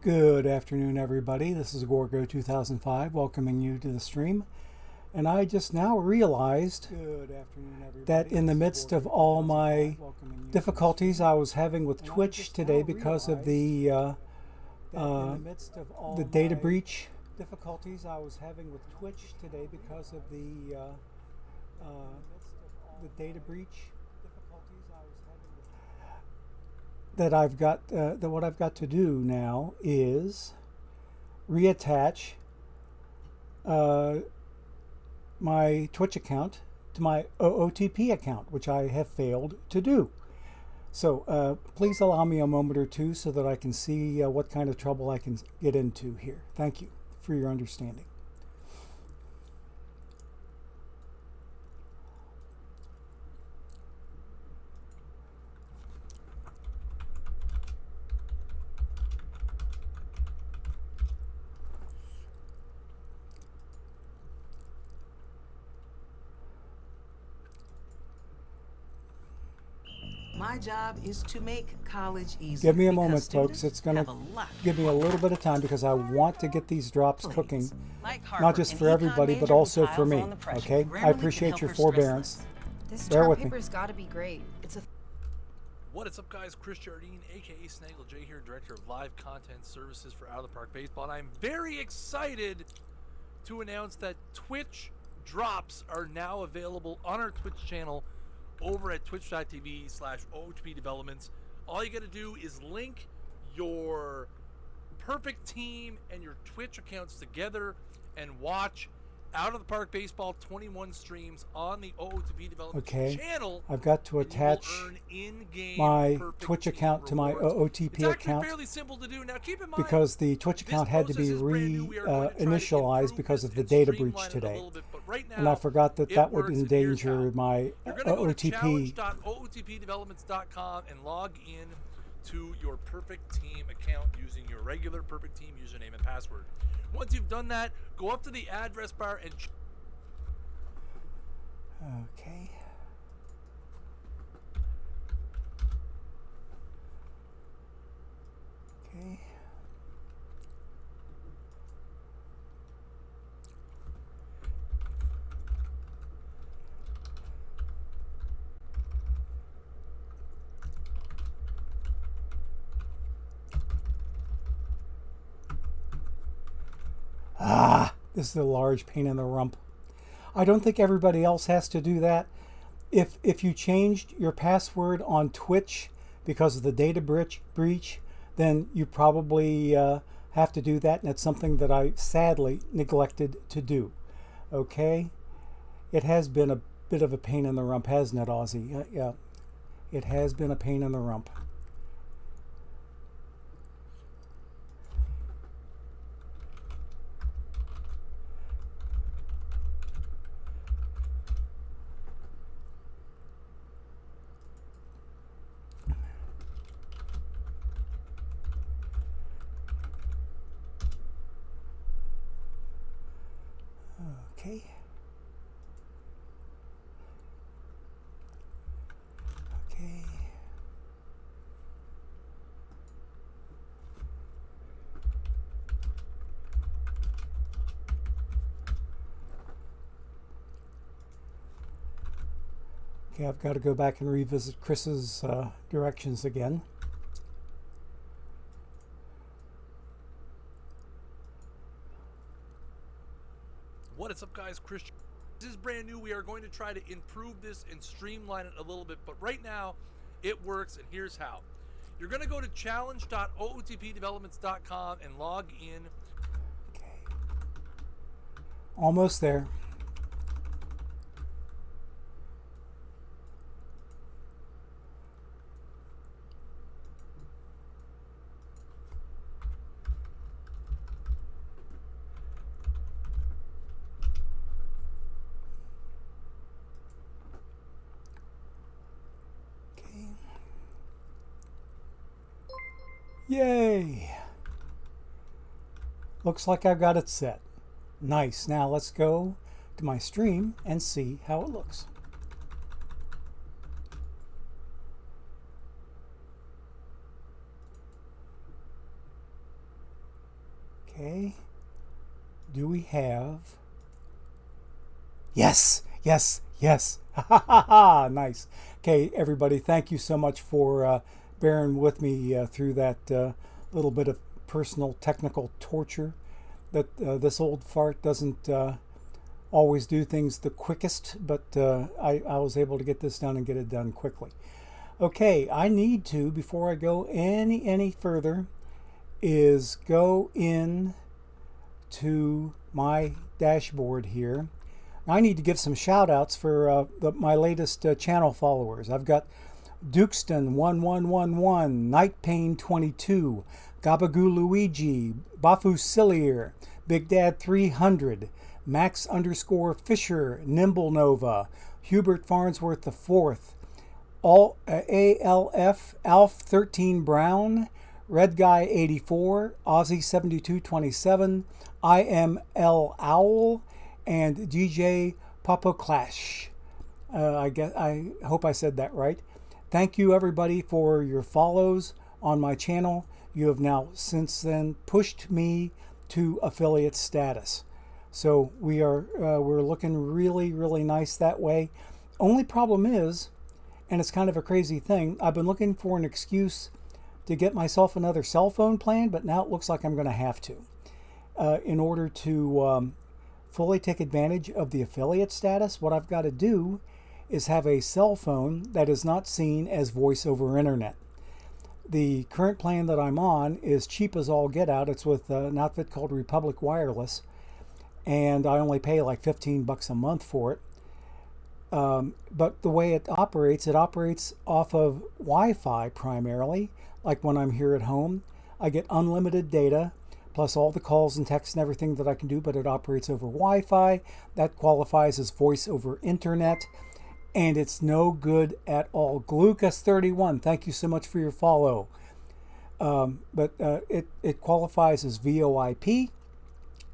Good afternoon, everybody. This is Gorgo 2005 welcoming you to the stream. And I just now realized that in the midst of all my difficulties I was having with Twitch today because of the data breach. That I've got that what I've got to do now is reattach my Twitch account to my OOTP account, which I have failed to do. So please allow me a moment or two so that I can see what kind of trouble I can get into here. Thank you for your understanding. My job is to make college easy. Give me a moment, folks. It's going to give me a little bit of time because I want to get these drops cooking, not just for everybody, but also for me. Okay? I appreciate your forbearance. This Bear chart with me. paper's got to be great. It's a What is up, guys? Chris Jardine, aka Snaggle J here, Director of Live Content Services for Out of the Park Baseball, and I'm very excited to announce that Twitch drops are now available on our Twitch channel over at twitch.tv/OOTP Developments. All you got to do is link your perfect team and your Twitch accounts together and watch Out of the Park Baseball 21 streams on the OOTP Developments channel. I've got to attach my Twitch account to my OOTP account fairly simple to do. Now, keep in mind, because the Twitch account had to be initialized because of the data breach today. And I forgot that that would endanger my You're going to go to OOTP. challenge.ootpdevelopments.com and log in to your Perfect Team account using your regular Perfect Team username and password. Once you've done that, go up to the address bar and Okay. Okay. This is a large pain in the rump. I don't think everybody else has to do that. If you changed your password on Twitch because of the data breach, then you probably have to do that, and it's something that I sadly neglected to do. Okay? It has been a bit of a pain in the rump, hasn't it, Ozzy? Yeah. It has been a pain in the rump. Okay. Okay. Okay, I've got to go back and revisit Chris's directions again. What is up, guys? Chris, this is brand new. We are going to try to improve this and streamline it a little bit, but right now it works, and here's how. You're going to go to challenge.ootpdevelopments.com and log in. Okay. Almost there. Yay! Looks like I've got it set. Nice. Now let's go to my stream and see how it looks. Okay. Do we have... Yes, yes, yes. Ha ha ha ha. Nice. Okay, everybody, thank you so much for bearing with me through that little bit of personal technical torture. That this old fart doesn't always do things the quickest, but I was able to get this done and get it done quickly. Okay, I need to, before I go any further, is go in to my dashboard here. I need to give some shout outs for my latest channel followers. I've got Dukeston1111, Night Pain 22, Gabagoo Luigi, Bafu Cillier, Big Dad 300, Max _Fisher, Nimble Nova, Hubert Farnsworth IV, all ALF, Alf 13 Brown, Red Guy 84, Aussie 7227, IML Owl, and DJ Popoclash. I hope I said that right. Thank you everybody for your follows on my channel. You have now since then pushed me to affiliate status. So we're looking really nice that way. Only problem is, and it's kind of a crazy thing, I've been looking for an excuse to get myself another cell phone plan, but now it looks like I'm going to have to. In order to fully take advantage of the affiliate status, what I've got to do is have a cell phone that is not seen as voice over internet. The current plan that I'm on is cheap as all get out. It's with an outfit called Republic Wireless, and I only pay like $15 a month for it. But the way it operates off of Wi-Fi primarily. Like when I'm here at home, I get unlimited data, plus all the calls and texts and everything that I can do, but it operates over Wi-Fi. That qualifies as voice over internet, and it's no good at all. Glucas31, thank you so much for your follow. But it qualifies as VoIP,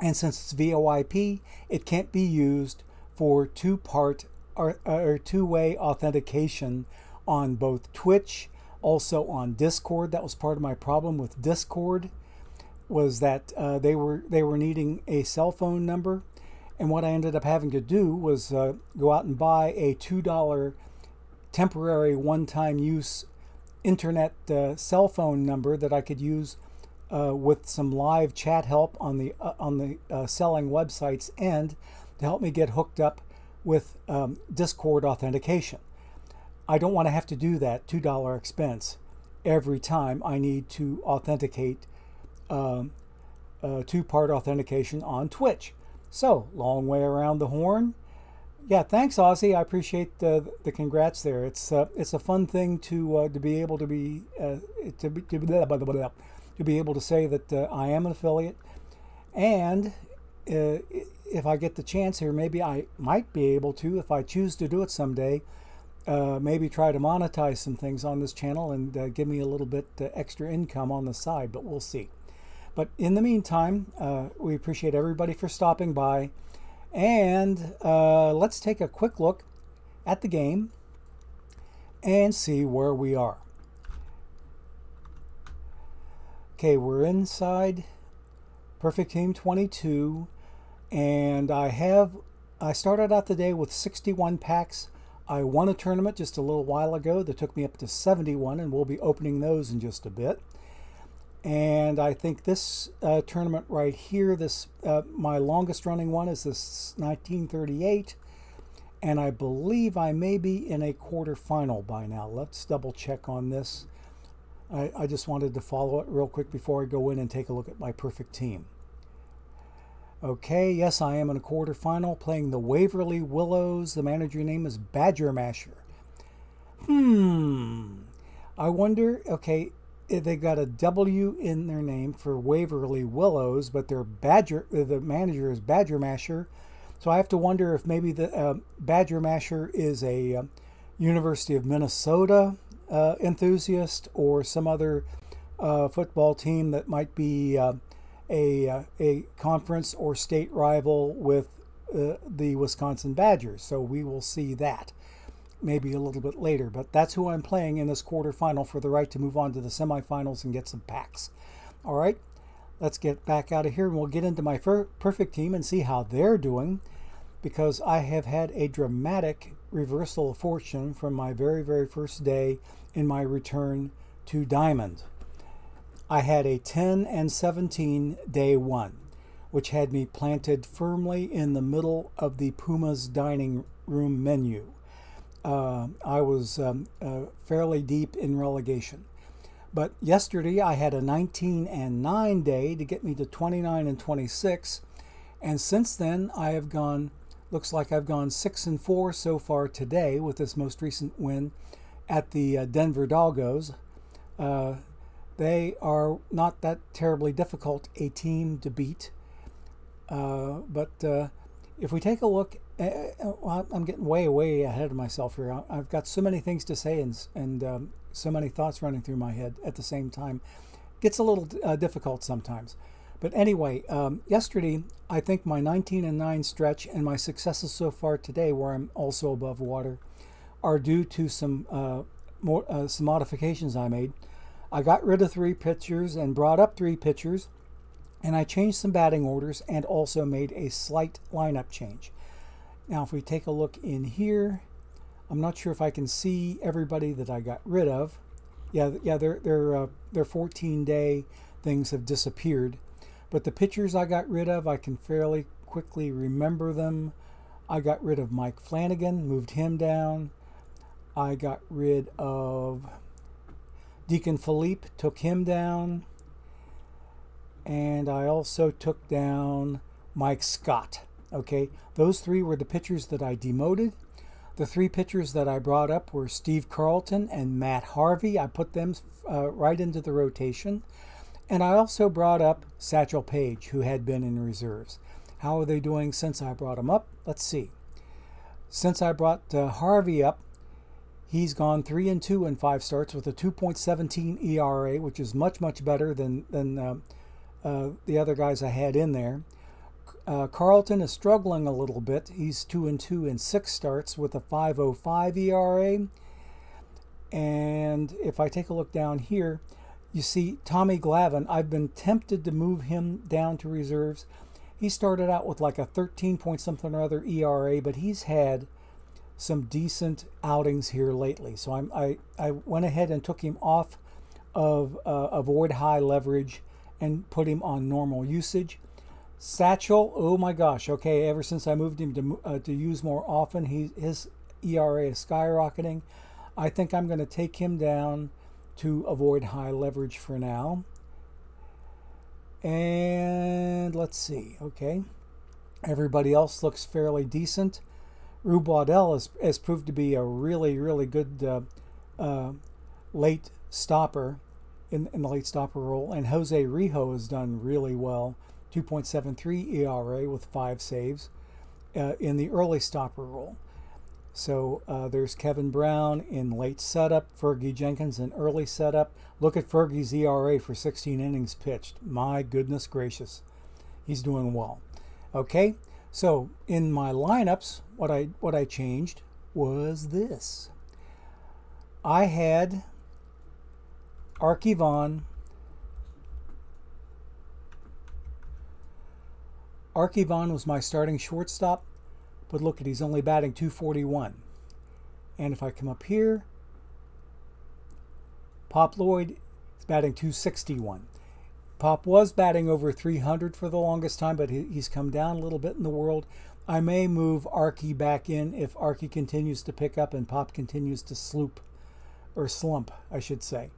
and since it's VoIP, it can't be used for two-part or two-way authentication on both Twitch, also on Discord. That was part of my problem with Discord, was that they were needing a cell phone number, and what I ended up having to do was go out and buy a $2 temporary one-time use internet cell phone number that I could use with some live chat help on the selling website's end to help me get hooked up with Discord authentication. I don't want to have to do that $2 expense every time I need to authenticate two-part authentication on Twitch. So, long way around the horn. Yeah, thanks, Ozzy. I appreciate the congrats there. It's a fun thing to be able to be able to say that I am an affiliate, and if I get the chance here, maybe I might be able to, if I choose to do it someday, maybe try to monetize some things on this channel and give me a little bit extra income on the side, but we'll see. But in the meantime, we appreciate everybody for stopping by, and let's take a quick look at the game and see where we are. Okay, we're inside Perfect Team 22, and I started out the day with 61 packs. I won a tournament just a little while ago that took me up to 71, and we'll be opening those in just a bit. And I think this tournament right here, this my longest running one is this 1938, and I believe I may be in a quarterfinal by now. Let's double check on this. I just wanted to follow it real quick before I go in and take a look at my perfect team. Okay, yes, I am in a quarterfinal playing the Waverly Willows. The manager name is Badger Masher. I wonder, okay, they got a W in their name for Waverly Willows, but their the manager is Badger Masher. So I have to wonder if maybe the Badger Masher is a University of Minnesota enthusiast, or some other football team that might be a conference or state rival with the Wisconsin Badgers. So we will see that maybe a little bit later, but that's who I'm playing in this quarterfinal for the right to move on to the semifinals and get some packs. All right, let's get back out of here and we'll get into my perfect team and see how they're doing, because I have had a dramatic reversal of fortune from my very, very first day in my return to Diamond. I had a 10-17 day one, which had me planted firmly in the middle of the Puma's dining room menu. I was fairly deep in relegation. But yesterday I had a 19-9 day to get me to 29-26. And since then I have gone, looks like I've gone 6-4 so far today with this most recent win at the Denver Doggos. They are not that terribly difficult a team to beat. But if we take a look, I'm getting way ahead of myself here. I've got so many things to say and so many thoughts running through my head at the same time. Gets a little difficult sometimes. But anyway, yesterday, I think my 19-9 stretch and my successes so far today, where I'm also above water, are due to some modifications I made. I got rid of 3 pitchers and brought up 3 pitchers, and I changed some batting orders and also made a slight lineup change. Now, if we take a look in here, I'm not sure if I can see everybody that I got rid of. Yeah, their 14-day things have disappeared. But the pitchers I got rid of, I can fairly quickly remember them. I got rid of Mike Flanagan, moved him down. I got rid of Deacon Philippe, took him down. And I also took down Mike Scott. Okay, those 3 were the pitchers that I demoted. The 3 pitchers that I brought up were Steve Carlton and Matt Harvey. I put them right into the rotation. And I also brought up Satchel Paige, who had been in reserves. How are they doing since I brought him up? Let's see. Since I brought Harvey up, he's gone 3-2 in 5 starts with a 2.17 ERA, which is much better than the other guys I had in there. Carlton is struggling a little bit. He's 2-2 in 6 starts with a 5.05 ERA. And if I take a look down here, you see Tommy Glavine. I've been tempted to move him down to reserves. He started out with like a 13 point something or other ERA, but he's had some decent outings here lately. So I went ahead and took him off of avoid high leverage and put him on normal usage. Satchel, oh my gosh, okay, ever since I moved him to use more often, his ERA is skyrocketing. I think I'm going to take him down to avoid high leverage for now. And let's see, okay. Everybody else looks fairly decent. Rube Waddell has proved to be a really good late stopper in the late stopper role. And Jose Rijo has done really well. 2.73 ERA with 5 saves in the early stopper role. So there's Kevin Brown in late setup, Fergie Jenkins in early setup. Look at Fergie's ERA for 16 innings pitched. My goodness gracious, he's doing well. Okay, so in my lineups, what I changed was this. I had Arky Vaughan. Arky Vaughan was my starting shortstop, but look at, he's only batting .241. And if I come up here, Pop Lloyd is batting .261. Pop was batting over .300 for the longest time, but he's come down a little bit in the world. I may move Arky back in if Arky continues to pick up and Pop continues to slump, I should say.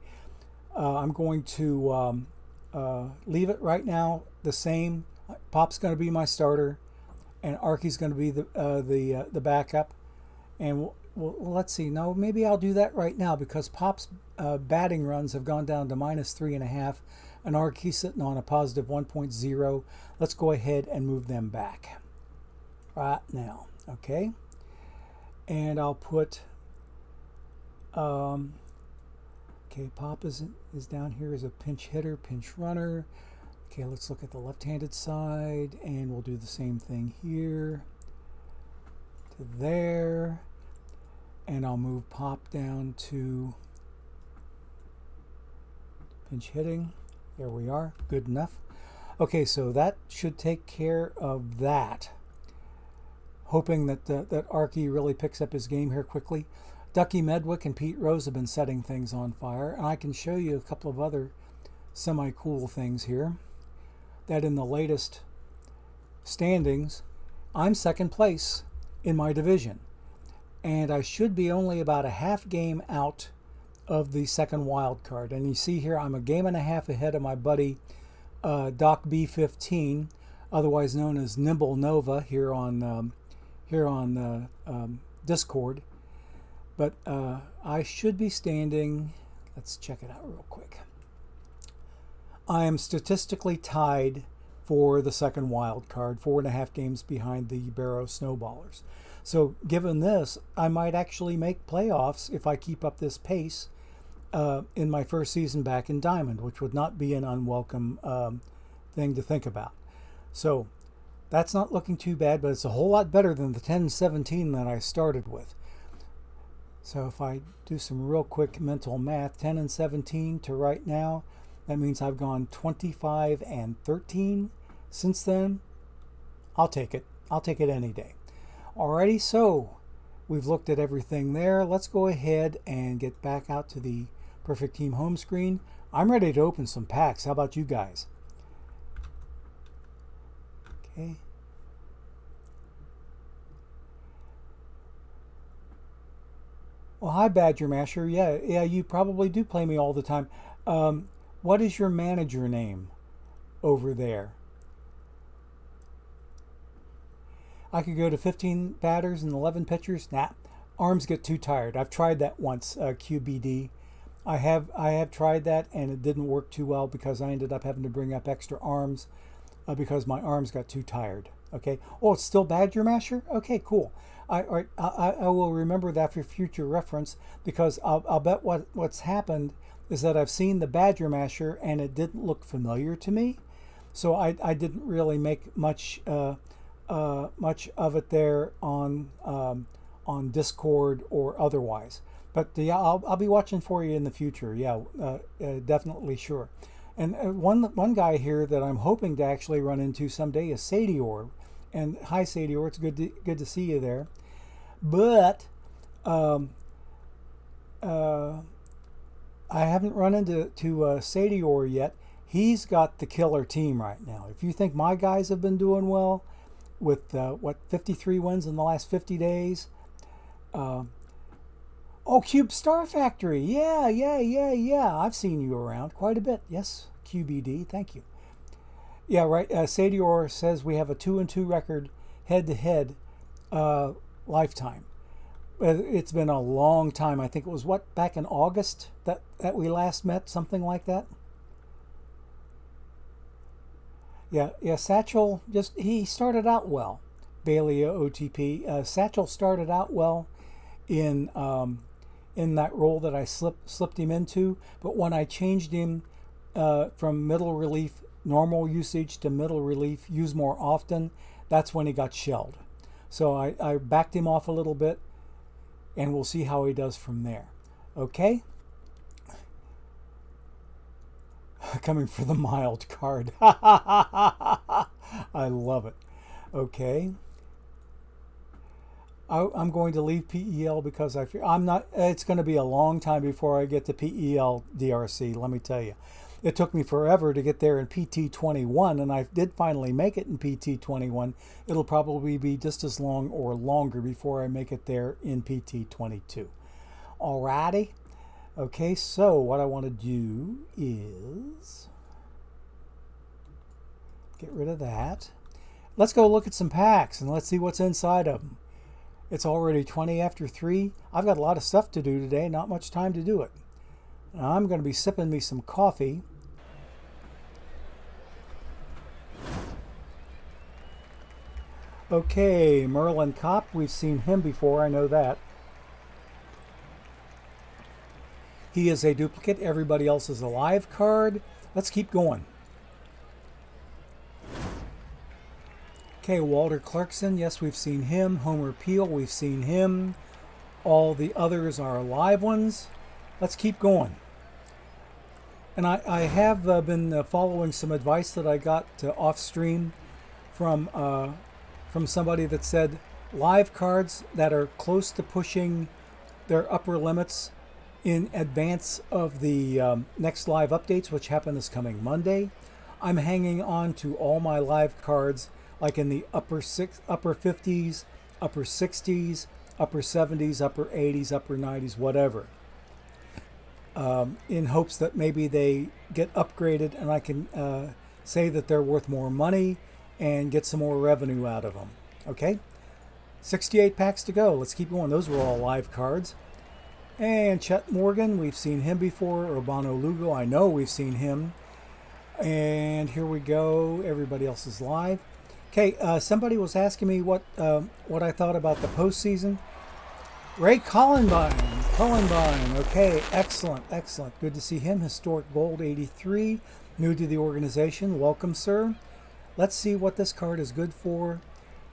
I'm going to leave it right now the same. Pop's going to be my starter, and Arky's going to be the backup. And let's see. No, maybe I'll do that right now because Pop's batting runs have gone down to -3.5, and Arky's sitting on a positive 1.0. Let's go ahead and move them back right now. Okay, and I'll put. Okay, Pop is down here as a pinch hitter, pinch runner. Okay, let's look at the left-handed side, and we'll do the same thing here to there. And I'll move Pop down to pinch hitting. There we are. Good enough. Okay, so that should take care of that. Hoping that that Arky really picks up his game here quickly. Ducky Medwick and Pete Rose have been setting things on fire, and I can show you a couple of other semi-cool things here. That in the latest standings, I'm second place in my division, and I should be only about a half game out of the second wild card. And you see here, I'm a game and a half ahead of my buddy Doc B15, otherwise known as Nimble Nova here on Discord. But I should be standing. Let's check it out real quick. I am statistically tied for the second wild card, 4.5 games behind the Barrow Snowballers. So given this, I might actually make playoffs if I keep up this pace in my first season back in Diamond, which would not be an unwelcome thing to think about. So that's not looking too bad, but it's a whole lot better than the 10-17 that I started with. So if I do some real quick mental math, 10-17 to right now, that means I've gone 25-13 since then. I'll take it. I'll take it any day. Alrighty, so we've looked at everything there. Let's go ahead and get back out to the Perfect Team home screen. I'm ready to open some packs. How about you guys? Okay. Well, hi, Badger Masher. Yeah, you probably do play me all the time. What is your manager name over there? I could go to 15 batters and 11 pitchers. Nah, arms get too tired. I've tried that once, QBD. I have tried that, and it didn't work too well because I ended up having to bring up extra arms because my arms got too tired. Okay. Oh, it's still Badger Masher? Okay, cool. I will remember that for future reference, because I'll bet what's happened is that I've seen the Badger Masher and it didn't look familiar to me, so I didn't really make much of it there on Discord or otherwise. But yeah, I'll be watching for you in the future. Yeah, definitely sure. And one guy here that I'm hoping to actually run into someday is Sadior. And hi, Sadior. It's good to see you there. But I haven't run into Sadior yet. He's got the killer team right now. If you think my guys have been doing well with 53 wins in the last 50 days. Oh, Cube Star Factory. Yeah. I've seen you around quite a bit. Yes, QBD. Thank you. Yeah, right. Sadior says we have a 2-2 record head-to-head lifetime. It's been a long time. I think it was back in August that we last met, something like that. Yeah. Satchel he started out well. Bailey OTP. Satchel started out well in that role that I slipped him into, but when I changed him from middle relief normal usage to middle relief use more often, that's when he got shelled. So I backed him off a little bit, and we'll see how he does from there. Okay? Coming for the mild card. I love it. Okay. I'm going to leave PEL because I'm not. It's going to be a long time before I get to PEL DRC, let me tell you. It took me forever to get there in PT21, and I did finally make it in PT21. It'll probably be just as long or longer before I make it there in PT22. Alrighty. Okay, so what I want to do is get rid of that. Let's go look at some packs and let's see what's inside of them. It's already 20 after 3. I've got a lot of stuff to do today, not much time to do it. Now I'm going to be sipping me some coffee. Okay, Merlin Kopp, we've seen him before, I know that. He is a duplicate, everybody else is a live card. Let's keep going. Okay, Walter Clarkson, yes, we've seen him. Homer Peel, we've seen him. All the others are live ones. Let's keep going. And I have been following some advice that I got off stream from somebody that said live cards that are close to pushing their upper limits in advance of the next live updates, which happen this coming Monday. I'm hanging on to all my live cards like in the upper 50s, upper 60s, upper 70s, upper 80s, upper 90s, whatever. In hopes that maybe they get upgraded and I can say that they're worth more money and get some more revenue out of them. Okay? 68 packs to go. Let's keep going. Those were all live cards. And Chet Morgan, we've seen him before. Urbano Lugo, I know we've seen him. And here we go. Everybody else is live. Okay, somebody was asking me what I thought about the postseason. Ray Cullenbine. Okay, excellent. Good to see him. Historic Gold 83. New to the organization. Welcome, sir. Let's see what this card is good for.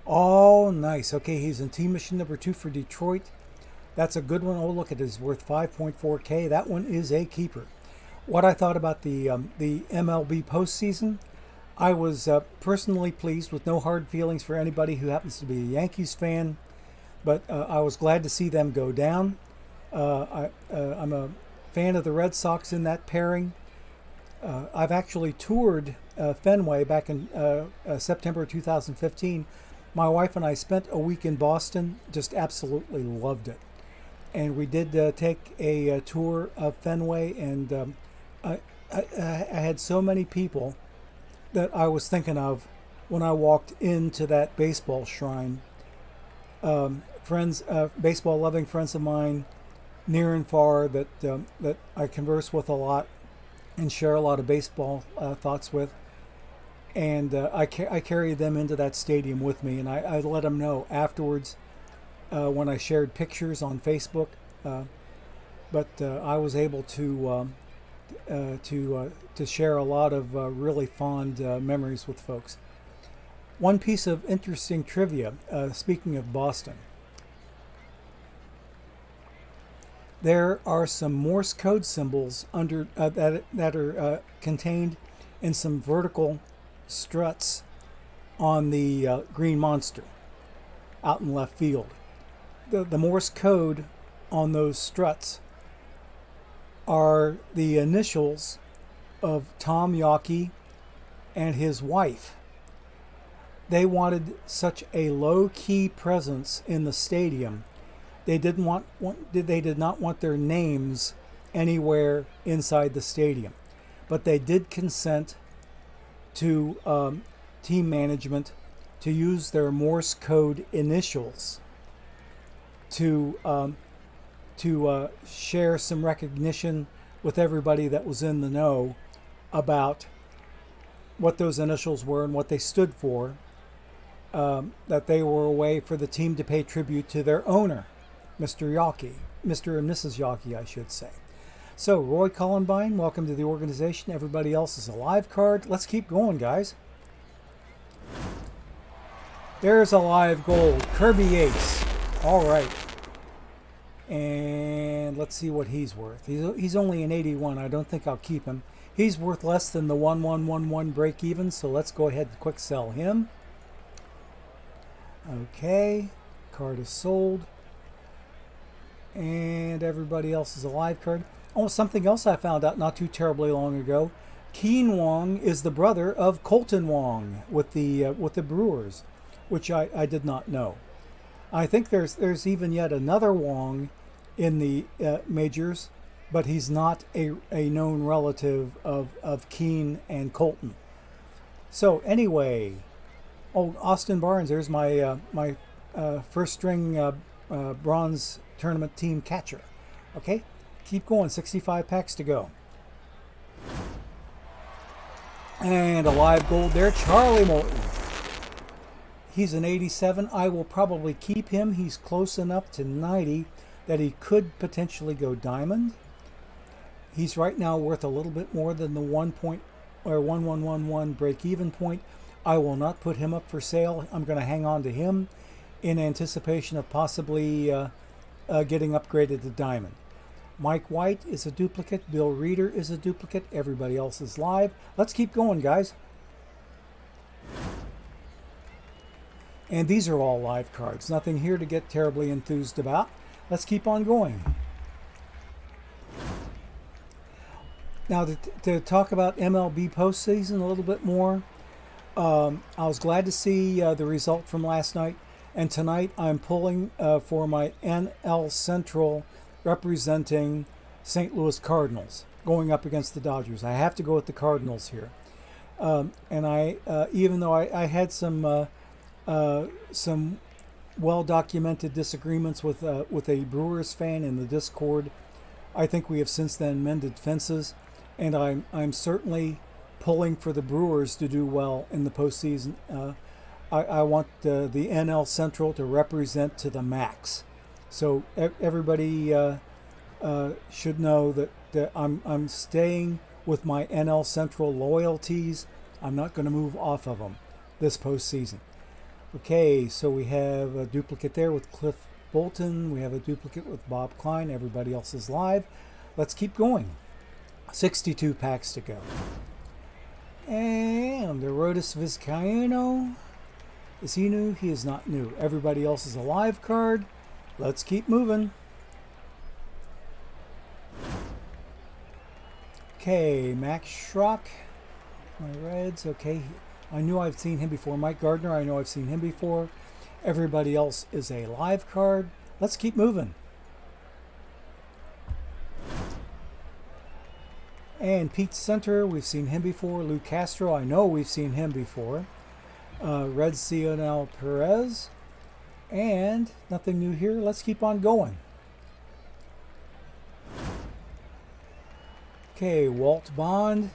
Oh, nice. Okay, he's in team mission number 2 for Detroit. That's a good one. Oh, look, it is worth 5.4K. That one is a keeper. What I thought about the MLB postseason, I was personally pleased with no hard feelings for anybody who happens to be a Yankees fan, but I was glad to see them go down. I'm a fan of the Red Sox in that pairing. I've actually toured Fenway back in September 2015. My wife and I spent a week in Boston, just absolutely loved it. And we did take a tour of Fenway, and I had so many people that I was thinking of when I walked into that baseball shrine. Friends, baseball-loving friends of mine, near and far, that I converse with a lot and share a lot of baseball thoughts with. And I carried them into that stadium with me, and I let them know afterwards when I shared pictures on Facebook. But I was able to share a lot of really fond memories with folks. One piece of interesting trivia, speaking of Boston. There are some Morse code symbols under that are contained in some vertical struts on the Green Monster out in left field. The Morse code on those struts are the initials of Tom Yawkey and his wife. They wanted such a low-key presence in the stadium. They did not want their names anywhere inside the stadium, but they did consent to team management to use their Morse code initials to share some recognition with everybody that was in the know about what those initials were and what they stood for, that they were a way for the team to pay tribute to their owner, Mr. Yawkey, Mr. and Mrs. Yawkey, I should say. So, Roy Cullenbine, welcome to the organization. Everybody else is a live card. Let's keep going, guys. There's a live gold. Kirby Yates. All right. And let's see what he's worth. He's only an 81. I don't think I'll keep him. He's worth less than the 1111 break even, so let's go ahead and quick sell him. Okay. Card is sold. And everybody else is a live card. Oh, something else I found out not too terribly long ago. Keen Wong is the brother of Colton Wong with the Brewers, which I did not know. I think there's even yet another Wong in the majors, but he's not a known relative of Keen and Colton. So anyway, oh, Austin Barnes, there's my first string bronze tournament team catcher. Okay, keep going. 65 packs to go. And a live gold there, Charlie Morton. He's an 87. I will probably keep him. He's close enough to 90 that he could potentially go diamond. He's right now worth a little bit more than the 1111 break-even point. I will not put him up for sale. I'm going to hang on to him in anticipation of possibly getting upgraded to diamond. Mike White is a duplicate. Bill Reeder is a duplicate. Everybody else is live. Let's keep going, guys. And these are all live cards. Nothing here to get terribly enthused about. Let's keep on going. Now, to talk about MLB postseason a little bit more, I was glad to see the result from last night. And tonight I'm pulling for my NL Central representing St. Louis Cardinals going up against the Dodgers. I have to go with the Cardinals here. And I, even though I had some well-documented disagreements with a Brewers fan in the Discord, I think we have since then mended fences, and I'm certainly pulling for the Brewers to do well in the postseason. I want the NL Central to represent to the max. So everybody should know that I'm staying with my NL Central loyalties. I'm not going to move off of them this postseason. Okay, so we have a duplicate there with Cliff Bolton. We have a duplicate with Bob Klein. Everybody else is live. Let's keep going. 62 packs to go. And Arodys Vizcaino. Is he new? He is not new. Everybody else is a live card. Let's keep moving. Okay, Max Schrock. My Reds. Okay, I knew I've seen him before. Mike Gardner, I know I've seen him before. Everybody else is a live card. Let's keep moving. And Pete Center, we've seen him before. Lou Castro, I know we've seen him before. Red Cionel Perez. And nothing new here. Let's keep on going. Okay, Walt Bond.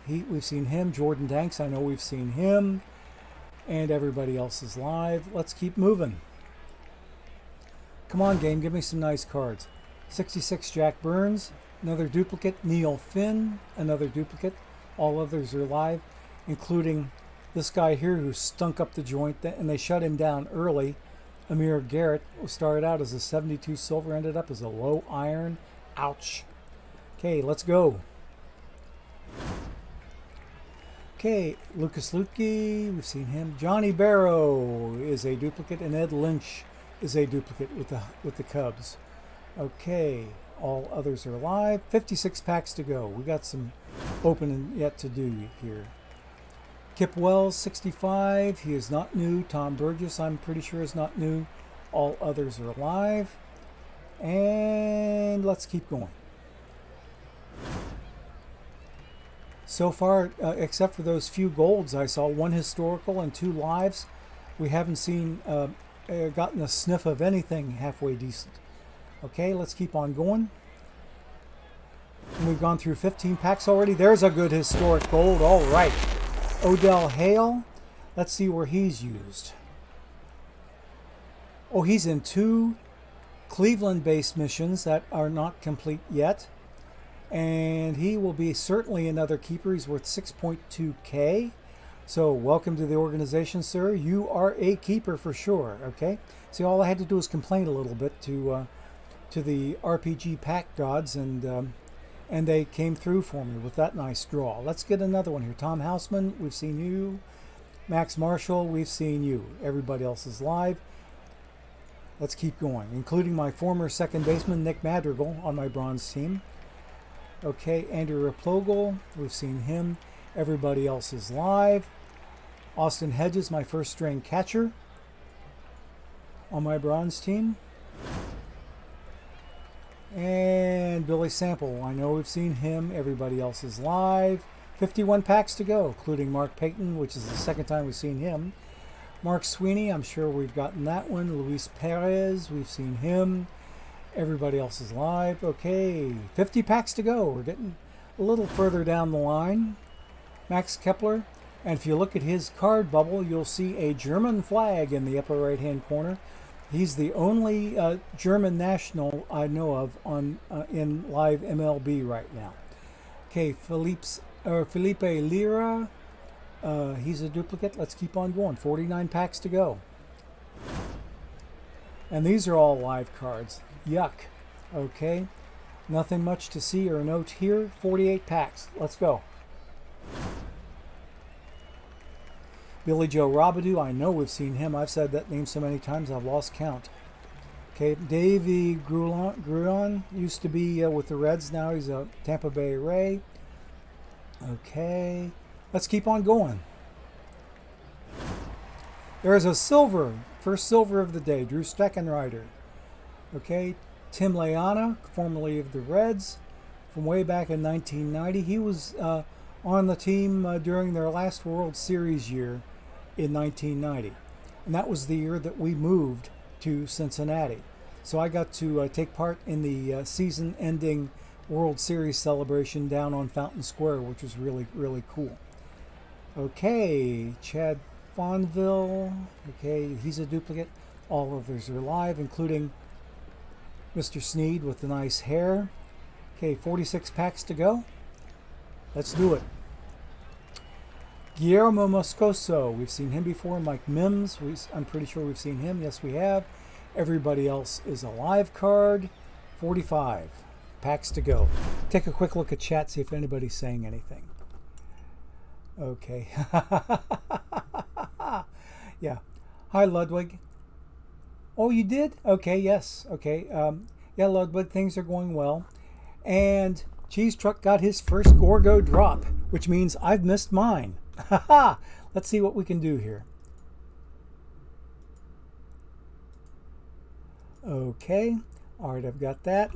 We've seen him. Jordan Danks, I know we've seen him. And everybody else is live. Let's keep moving. Come on, game. Give me some nice cards. 66 Jack Burns. Another duplicate. Neil Finn. Another duplicate. All others are live, including this guy here who stunk up the joint, and they shut him down early. Amir Garrett, who started out as a 72 silver, ended up as a low iron. Ouch. Okay, let's go. Okay, Lucas Luetke, we've seen him. Johnny Barrow is a duplicate, and Ed Lynch is a duplicate with the Cubs. Okay, all others are live. 56 packs to go. We got some opening yet to do here. Kip Wells, 65. He is not new. Tom Burgess, I'm pretty sure, is not new. All others are live. And let's keep going. So far, except for those few golds, I saw one historical and 2 lives. We haven't seen, gotten a sniff of anything halfway decent. Okay, let's keep on going. And we've gone through 15 packs already. There's a good historic gold. All right. Odell Hale. Let's see where he's used. Oh, he's in 2 Cleveland-based missions that are not complete yet. And he will be certainly another keeper. He's worth 6.2K. So welcome to the organization, sir. You are a keeper for sure. Okay. See, all I had to do was complain a little bit to the RPG pack gods, and they came through for me with that nice draw. Let's get another one here. Tom Houseman, we've seen you. Max Marshall, we've seen you. Everybody else is live. Let's keep going, including my former second baseman, Nick Madrigal, on my bronze team. Okay, Andrew Replogle, we've seen him. Everybody else is live. Austin Hedges, my first string catcher on my bronze team. And Billy Sample, I know we've seen him. Everybody else is live. 51 packs to go, including Mark Payton, which is the second time we've seen him. Mark Sweeney, I'm sure we've gotten that one. Luis Perez, we've seen him. Everybody else is live. Okay, 50 packs to go. We're getting a little further down the line. Max Kepler, and if you look at his card bubble, you'll see a German flag in the upper right-hand corner. He's the only German national I know of on in live MLB right now. Okay, Felipe Lira, he's a duplicate. Let's keep on going. 49 packs to go. And these are all live cards. Yuck. Okay. Nothing much to see or note here. 48 packs. Let's go. Billy Joe Robidoux. I know we've seen him. I've said that name so many times I've lost count. Okay, Davey Gruon used to be with the Reds. Now he's a Tampa Bay Ray. Okay, let's keep on going. There's a silver. First silver of the day. Drew Steckenrider. Okay, Tim Layana, formerly of the Reds, from way back in 1990. He was on the team during their last World Series year in 1990. And that was the year that we moved to Cincinnati. So I got to take part in the season-ending World Series celebration down on Fountain Square, which was really, really cool. Okay, Chad Fonville. Okay, he's a duplicate. All others are live, including Mr. Sneed with the nice hair. Okay, 46 packs to go. Let's do it. Guillermo Moscoso. We've seen him before. Mike Mims. I'm pretty sure we've seen him. Yes, we have. Everybody else is a live card. 45 packs to go. Take a quick look at chat, see if anybody's saying anything. Okay. Yeah. Hi, Ludwig. Oh, you did? Okay, yes. Okay. Yeah, Ludwig, things are going well. And Cheese Truck got his first Gorgo drop, which means I've missed mine. Haha. Let's see what we can do here. Okay. All right, I've got that.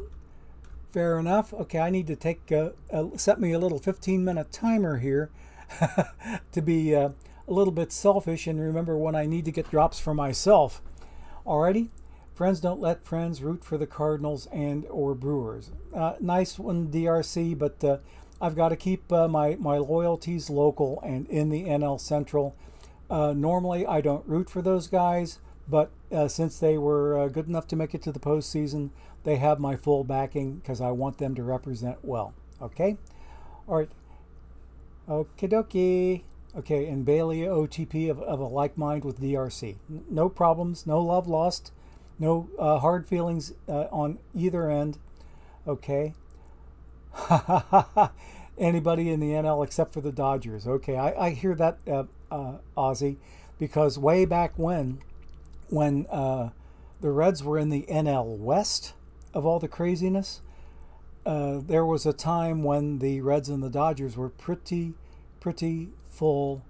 Fair enough. Okay, I need to take set me a little 15-minute timer here to be a little bit selfish and remember when I need to get drops for myself. Alrighty. Friends don't let friends root for the Cardinals and or Brewers. Nice one, DRC, but I've got to keep my loyalties local and in the NL Central. Normally, I don't root for those guys, but since they were good enough to make it to the postseason, they have my full backing because I want them to represent well. Okay? All right. Okie dokie. Okay, and Bailey OTP of a like mind with DRC. No problems, no love lost, no hard feelings on either end. Okay. Anybody in the NL except for the Dodgers. Okay, I hear that, Ozzy, because way back when the Reds were in the NL West of all the craziness, there was a time when the Reds and the Dodgers were pretty full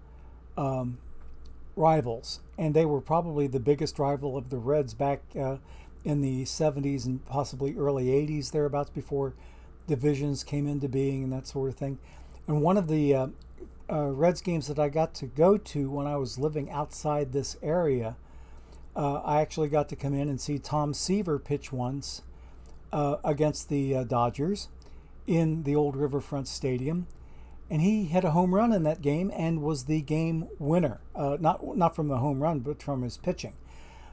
rivals, and they were probably the biggest rival of the Reds back in the 70s and possibly early 80s thereabouts, before divisions came into being and that sort of thing. And one of the Reds games that I got to go to when I was living outside this area, I actually got to come in and see Tom Seaver pitch once against the Dodgers in the old Riverfront Stadium. And he hit a home run in that game and was the game winner. Not from the home run, but from his pitching.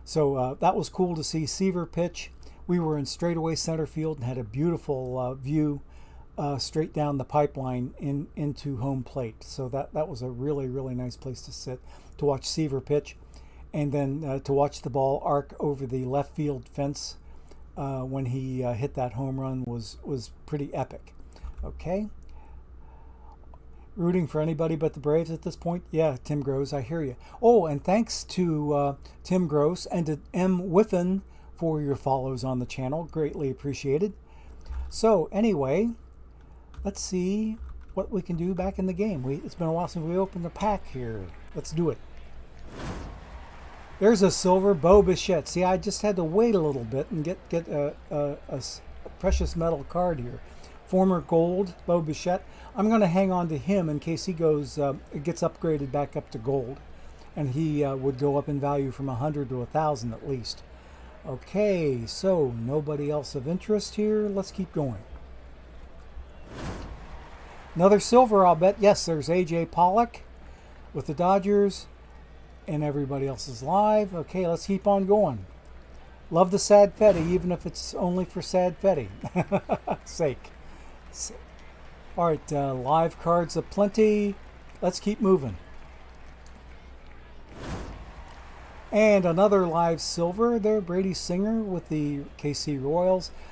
So that was cool to see Seaver pitch. We were in straightaway center field and had a beautiful view straight down the pipeline into home plate. So that was a really, really nice place to sit to watch Seaver pitch. And then to watch the ball arc over the left field fence when he hit that home run was pretty epic. Okay. Rooting for anybody but the Braves at this point? Yeah, Tim Gross, I hear you. Oh, and thanks to Tim Gross and to M. Whiffen for your follows on the channel. Greatly appreciated. So anyway, let's see what we can do back in the game. It's been a while since we opened the pack here. Let's do it. There's a silver Bo Bichette. See, I just had to wait a little bit and get a precious metal card here. Former gold Bo Bichette. I'm going to hang on to him in case he gets upgraded back up to gold, and he would go up in value from 100 to 1,000 at least. Okay, so nobody else of interest here. Let's keep going. Another silver, I'll bet. Yes, there's AJ Pollock with the Dodgers, and everybody else is live. Okay, let's keep on going. Love the Sad Fetty, even if it's only for Sad Fetty sake. All right, live cards aplenty. Let's keep moving. And another live silver there, Brady Singer with the KC Royals.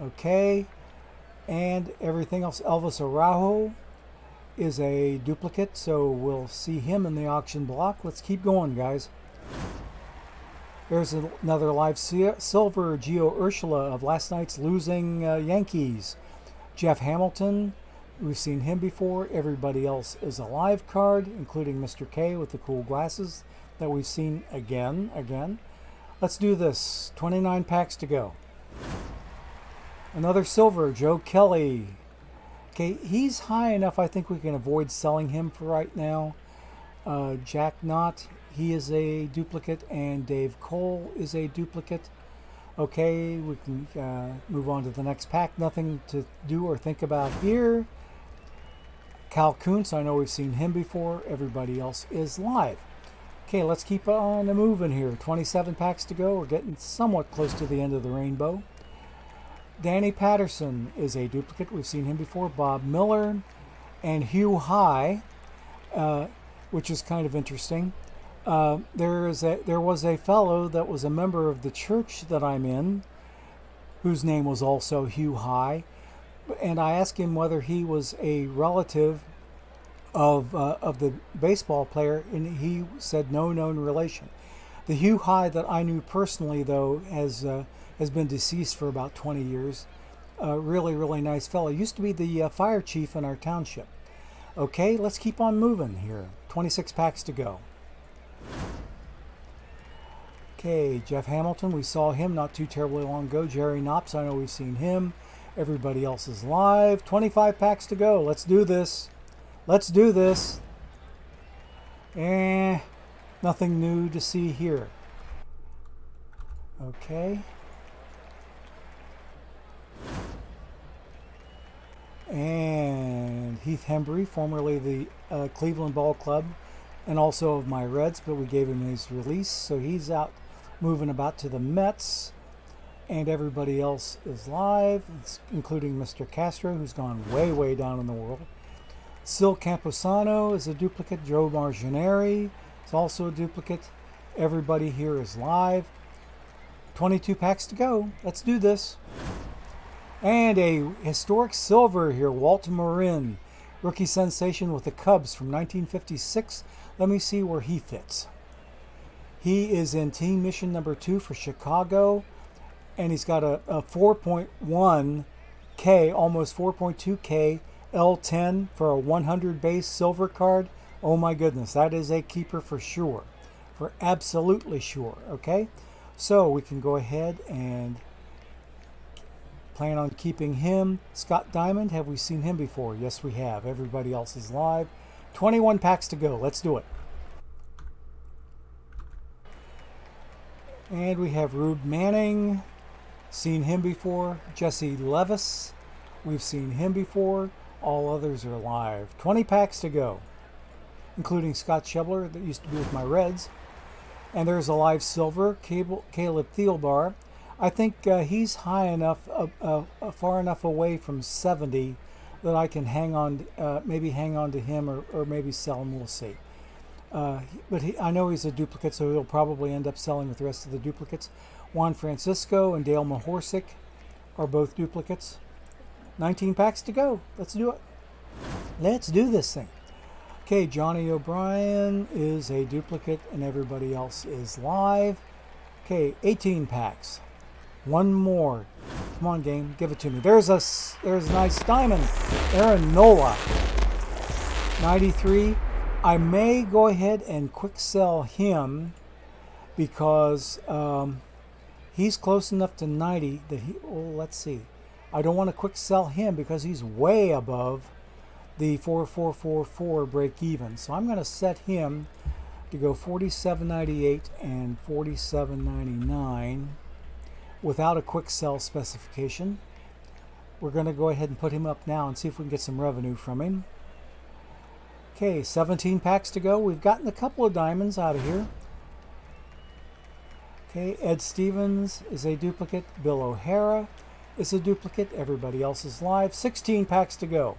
Okay. And everything else. Elvis Araujo is a duplicate, so we'll see him in the auction block. Let's keep going, guys. There's another live silver, Gio Urshela of last night's losing Yankees. Jeff Hamilton, we've seen him before. Everybody else is a live card, including Mr. K with the cool glasses that we've seen again. Let's do this. 29 packs to go. Another silver, Joe Kelly. Okay, he's high enough, I think we can avoid selling him for right now. Jack Knott, he is a duplicate, and Dave Cole is a duplicate. Okay, we can move on to the next pack. Nothing to do or think about here. Cal Kuntz, I know we've seen him before. Everybody else is live. Okay, let's keep on moving here. 27 packs to go. We're getting somewhat close to the end of the rainbow. Danny Patterson is a duplicate. We've seen him before. Bob Miller and Hugh High, which is kind of interesting. There was a fellow that was a member of the church that I'm in, whose name was also Hugh High, and I asked him whether he was a relative of the baseball player, and he said no known relation. The Hugh High that I knew personally, though, has been deceased for about 20 years. Really, really nice fellow. Used to be the fire chief in our township. Okay, let's keep on moving here. 26 packs to go. Okay, Jeff Hamilton, we saw him not too terribly long ago. Jerry Knops, I know we've seen him. Everybody else is live. 25 packs to go. Let's do this. Let's do this. Nothing new to see here. Okay. And Heath Hembry, formerly the Cleveland Ball Club, and also of my Reds, but we gave him his release, so he's out moving about to the Mets, and everybody else is live, including Mr. Castro, who's gone way, way down in the world. Sil Camposano is a duplicate. Joe Margineri is also a duplicate. Everybody here is live. 22 packs to go. Let's do this. And a historic silver here, Walter Marin, rookie sensation with the Cubs from 1956. Let me see where he fits. He is in team mission number 2 for Chicago, and he's got a 4.1K, almost 4.2K L10 for a 100 base silver card. Oh my goodness, that is a keeper for sure, for absolutely sure. Okay, so we can go ahead and plan on keeping him. Scott Diamond, have we seen him before? Yes, we have. Everybody else is live. 21 packs to go. Let's do it. And we have Rube Manning. Seen him before. Jesse Levis. We've seen him before. All others are live. 20 packs to go, including Scott Schebler that used to be with my Reds. And there's a live silver, Caleb Thielbar. I think he's high enough, far enough away from 70 that I can hang on, maybe hang on to him or maybe sell him. We'll see. But I know he's a duplicate, so he'll probably end up selling with the rest of the duplicates. Juan Francisco and Dale Mahorsic are both duplicates. 19 packs to go. Let's do it. Let's do this thing. Okay, Johnny O'Brien is a duplicate and everybody else is live. Okay, 18 packs. One more. Come on, game. Give it to me. There's a nice diamond. Aaron Nola. 93. I may go ahead and quick sell him because he's close enough to 90 that let's see. I don't want to quick sell him because he's way above the 4444 break even. So I'm going to set him to go 47.98 and 47.99 without a quick sell specification. We're going to go ahead and put him up now and see if we can get some revenue from him. Okay, 17 packs to go. We've gotten a couple of diamonds out of here. Okay, Ed Stevens is a duplicate. Bill O'Hara is a duplicate. Everybody else is live. 16 packs to go.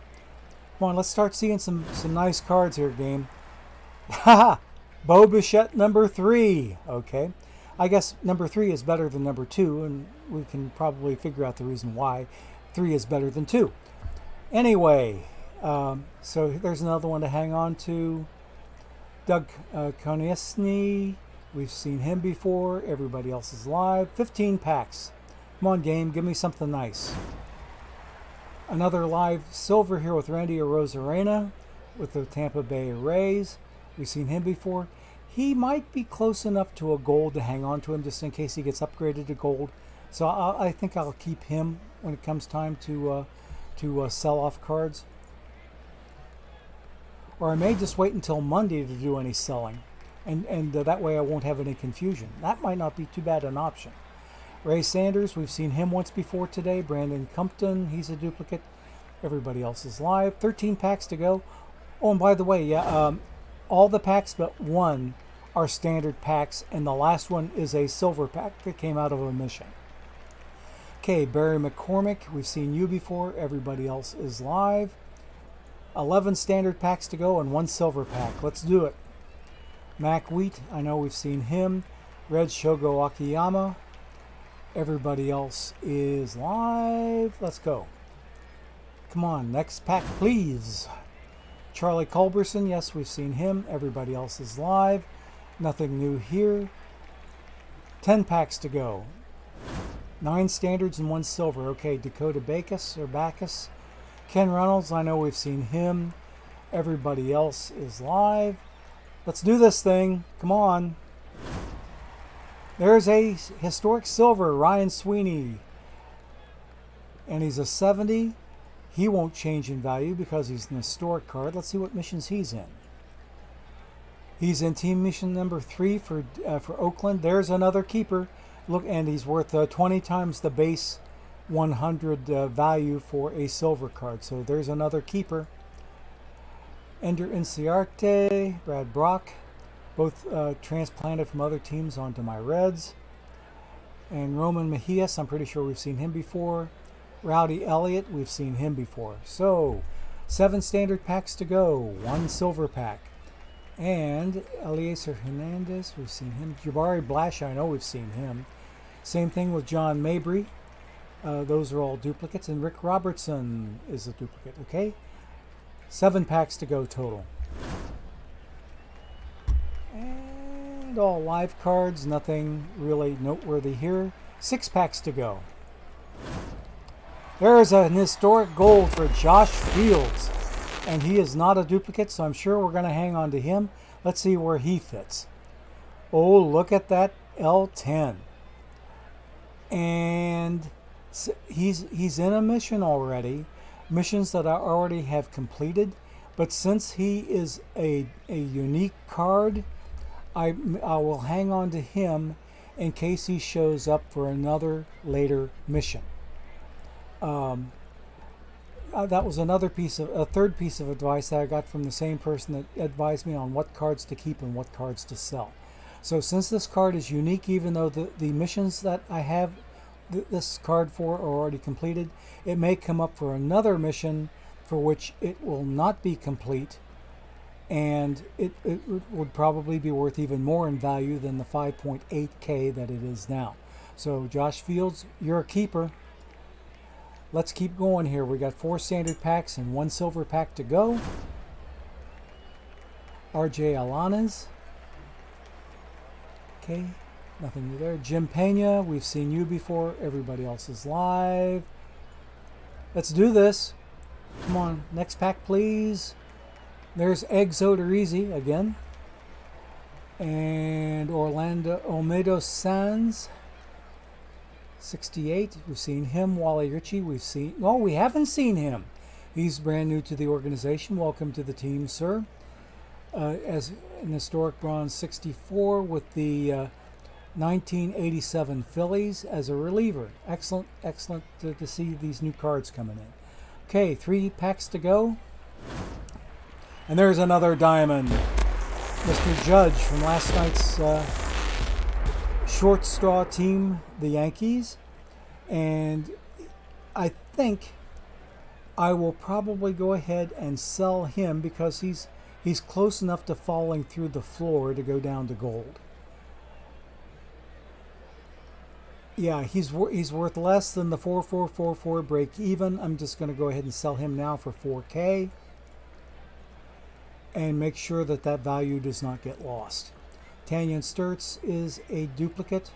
Come on, let's start seeing some nice cards here, game. Haha! Bo Bichette number 3. Okay. I guess number 3 is better than number 2, and we can probably figure out the reason why 3 is better than 2. Anyway, so there's another one to hang on to. Doug Konieczny, we've seen him before. Everybody else is live. 15 packs. Come on, game, give me something nice. Another live silver here with Randy Arozarena with the Tampa Bay Rays. We've seen him before. He might be close enough to a gold to hang on to him just in case he gets upgraded to gold. So I think I'll keep him when it comes time to sell off cards. Or I may just wait until Monday to do any selling. And that way I won't have any confusion. That might not be too bad an option. Ray Sanders, we've seen him once before today. Brandon Compton, he's a duplicate. Everybody else is live. 13 packs to go. Oh, and by the way, all the packs but one are standard packs, and the last one is a silver pack that came out of a mission. Okay, Barry McCormick, we've seen you before. Everybody else is live. 11 standard packs to go and 1 silver pack. Let's do it. Mac Wheat, I know we've seen him. Red Shogo Akiyama. Everybody else is live. Let's go. Come on, next pack, please. Charlie Culberson, yes, we've seen him. Everybody else is live. Nothing new here. 10 packs to go. 9 standards and 1 silver. Okay, Dakota Backus. Ken Reynolds, I know we've seen him. Everybody else is live. Let's do this thing. Come on. There's a historic silver, Ryan Sweeney. And he's a 70. He won't change in value because he's an historic card. Let's see what missions he's in. He's in team mission number 3 for Oakland. There's another keeper. Look, and he's worth 20 times the base 100 value for a silver card. So there's another keeper. Ender Inciarte, Brad Brock, both transplanted from other teams onto my Reds. And Roman Mejias, I'm pretty sure we've seen him before. Rowdy Elliott, we've seen him before. So, 7 standard packs to go, 1 silver pack. And Eliezer Hernandez, we've seen him. Jabari Blash, I know we've seen him. Same thing with John Mabry. Those are all duplicates. And Rick Robertson is a duplicate, okay? 7 packs to go total. And all live cards, nothing really noteworthy here. 6 packs to go. There's an historic gold for Josh Fields. And he is not a duplicate, so I'm sure we're going to hang on to him. Let's see where he fits. Oh, look at that L10. And he's in a mission already. Missions that I already have completed. But since he is a unique card, I will hang on to him in case he shows up for another later mission. That was a third piece of advice that I got from the same person that advised me on what cards to keep and what cards to sell. So since this card is unique, even though the missions that I have this card for are already completed, it may come up for another mission for which it will not be complete, and it would probably be worth even more in value than the 5.8K that it is now. So Josh Fields, you're a keeper. Let's keep going here. We got 4 standard packs and 1 silver pack to go. RJ Alanes. Okay, nothing new there. Jim Pena, we've seen you before. Everybody else is live. Let's do this. Come on, next pack, please. There's Eggs Odorizzi again. And Orlando Olmedo Sanz. 68, we've seen him. Wally Ritchie, we haven't seen him. He's brand new to the organization. Welcome to the team, sir. As an historic bronze 64 with the 1987 Phillies as a reliever. Excellent to see these new cards coming in. Okay, 3 packs to go. And there's another diamond. Mr. Judge from last night's short straw team, the Yankees. And I think I will probably go ahead and sell him because he's close enough to falling through the floor to go down to gold. Yeah, he's worth less than the 4444 break even. I'm just going to go ahead and sell him now for 4K and make sure that that value does not get lost. Tanyan Sturts is a duplicate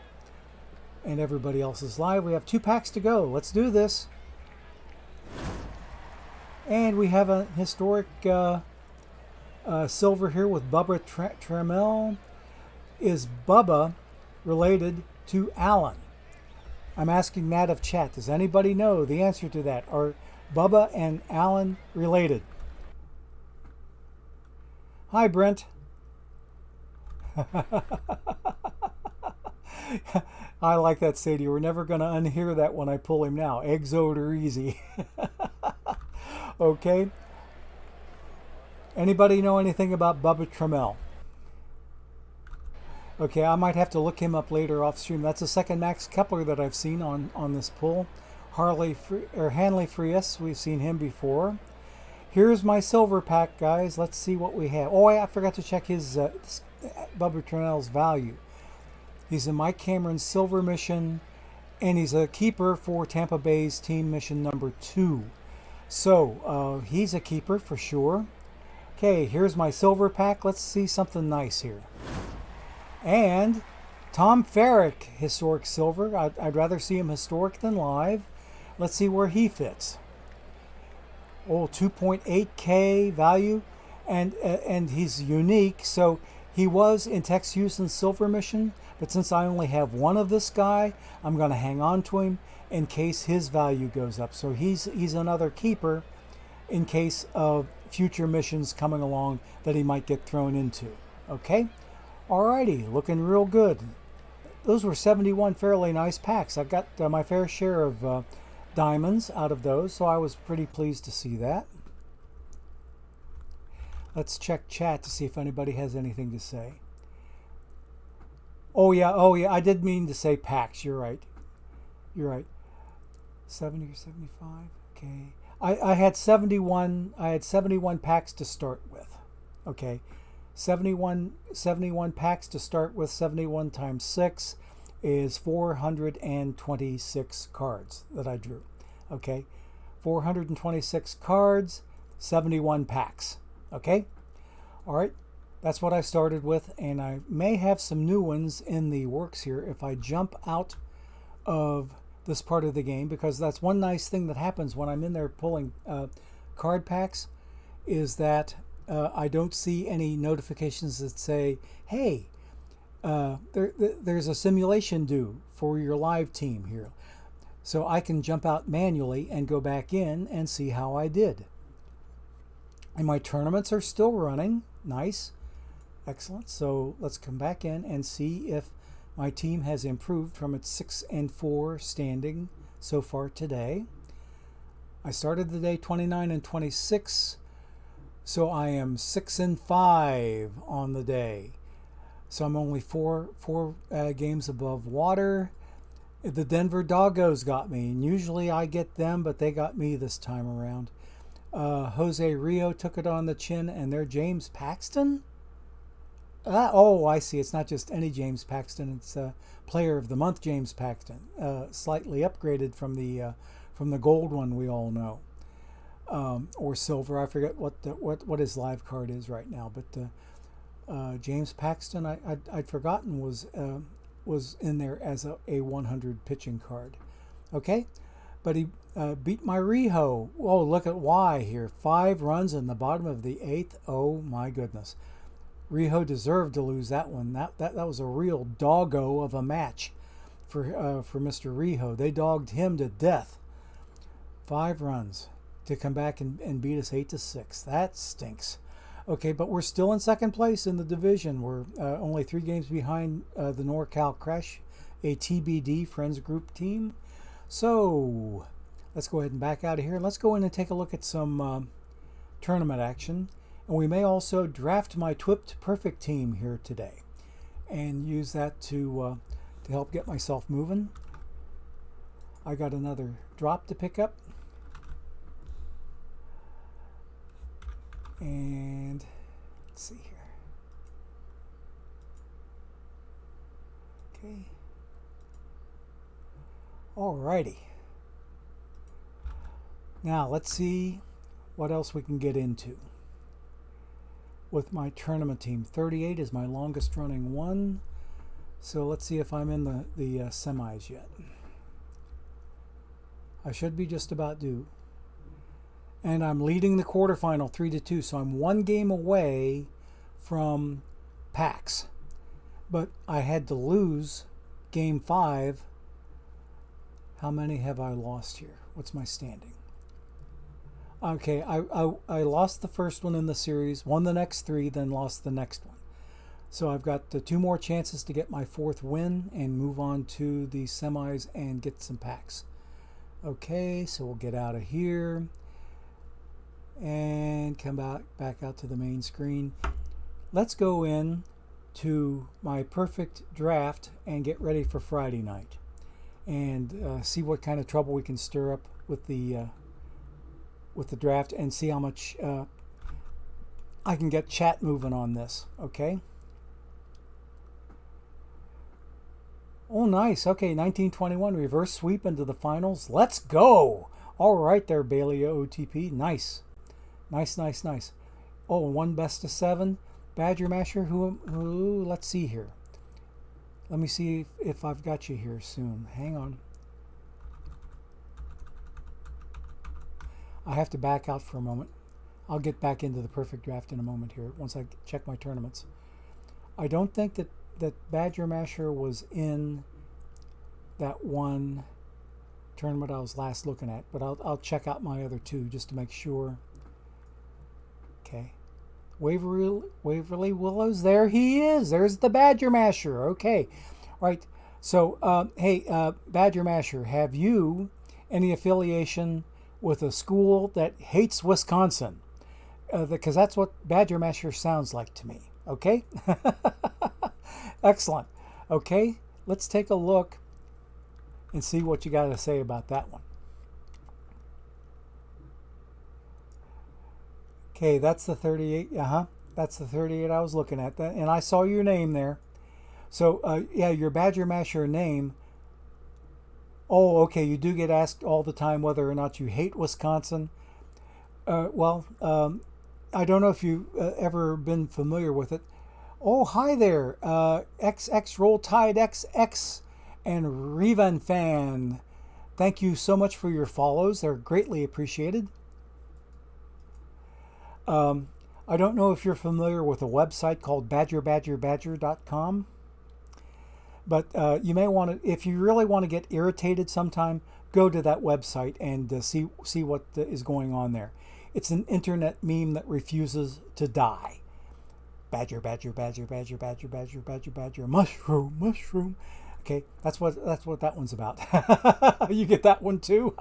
and everybody else is live. We have 2 packs to go. Let's do this. And we have a historic silver here with Bubba Trammell. Is Bubba related to Alan? I'm asking that of chat. Does anybody know the answer to that? Are Bubba and Alan related? Hi, Brent. I like that, Sadie. We're never going to unhear that when I pull him now. Exode or easy. Okay. Anybody know anything about Bubba Trammell? Okay, I might have to look him up later off stream. That's the second Max Kepler that I've seen on this pull. Hanley Frias, we've seen him before. Here's my silver pack, guys. Let's see what we have. Oh, I forgot to check his Bubba Trammell's value. He's in Mike Cameron's silver mission, and he's a keeper for Tampa Bay's team mission number 2. So he's a keeper for sure. Okay, here's my silver pack. Let's see something nice here. And Tom Farrick, historic silver. I'd rather see him historic than live. Let's see where he fits. Oh, 2.8K value, and he's unique. So he was in Tex Houston's silver mission, but since I only have one of this guy, I'm going to hang on to him in case his value goes up. So he's another keeper in case of future missions coming along that he might get thrown into. Okay? Alrighty, looking real good. Those were 71 fairly nice packs. I've got my fair share of diamonds out of those, so I was pretty pleased to see that. Let's check chat to see if anybody has anything to say. Oh yeah, I did mean to say packs. You're right. 70 or 75. Okay. I had 71 packs to start with. Okay. 71 packs to start with. 71 times 6 is 426 cards that I drew. Okay. 426 cards, 71 packs. Okay. All right. That's what I started with, and I may have some new ones in the works here if I jump out of this part of the game, because that's one nice thing that happens when I'm in there pulling card packs, is that I don't see any notifications that say, hey, there's a simulation due for your live team here. So I can jump out manually and go back in and see how I did. And my tournaments are still running. Nice. Excellent. So let's come back in and see if my team has improved from its 6-4 standing so far today. I started the day 29-26, so I am 6-5 on the day. So I'm only four games above water. The Denver Doggos got me, and usually I get them, but they got me this time around. Jose Rio took it on the chin, and they're James Paxton. Oh, I see. It's not just any James Paxton. It's Player of the Month James Paxton, slightly upgraded from the gold one we all know, or silver. I forget what his live card is right now. But James Paxton, I'd forgotten was in there as a 100 pitching card. Okay, but he beat my Riho. Oh, look at why here. 5 runs in the bottom of the 8th. Oh my goodness. Riho deserved to lose that one. That was a real doggo of a match for Mr. Riho. They dogged him to death. 5 runs to come back and beat us 8-6. That stinks. Okay, but we're still in second place in the division. We're only 3 games behind the NorCal Crash, a TBD Friends Group team. So let's go ahead and back out of here. Let's go in and take a look at some tournament action. And we may also draft my Twipped Perfect team here today and use that to help get myself moving. I got another drop to pick up. And let's see here. Okay. Alrighty. Now let's see what else we can get into with my tournament team. 38 is my longest running one. So let's see if I'm in the semis yet. I should be just about due. And I'm leading the quarterfinal 3-2, so I'm one game away from PAX. But I had to lose game 5. How many have I lost here? What's my standing? Okay, I lost the first one in the series, won the next 3, then lost the next one. So I've got 2 more chances to get my 4th win and move on to the semis and get some packs. Okay, so we'll get out of here and come back out to the main screen. Let's go in to my perfect draft and get ready for Friday night and see what kind of trouble we can stir up with the draft and see how much I can get chat moving on this. Okay. Oh, nice. Okay, 1921 reverse sweep into the finals. Let's go. All right there, Bailey OTP. Nice. Nice. Oh, 1 best of 7. Badger Masher, who let's see here. Let me see if I've got you here soon. Hang on. I have to back out for a moment. I'll get back into the perfect draft in a moment here once I check my tournaments. I don't think that Badger Masher was in that one tournament I was last looking at, but I'll check out my other 2 just to make sure. Okay. Waverly Willows, there he is. There's the Badger Masher. Okay. All right. So, hey, Badger Masher, have you any affiliation with a school that hates Wisconsin? Because that's what Badger Masher sounds like to me. Okay? Excellent. Okay, let's take a look and see what you got to say about that one. Okay, that's the 38. That's the 38 I was looking at. And I saw your name there. So, yeah, your Badger Masher name. Oh, okay, you do get asked all the time whether or not you hate Wisconsin. Well, I don't know if you've ever been familiar with it. Oh, hi there, XX Roll Tide XX and Revan Fan. Thank you so much for your follows. They're greatly appreciated. I don't know if you're familiar with a website called badgerbadgerbadger.com. But you may want to, if you really want to get irritated sometime, go to that website and see what is going on there. It's an internet meme that refuses to die. Badger, mushroom. Okay, that's what that one's about. You get that one too?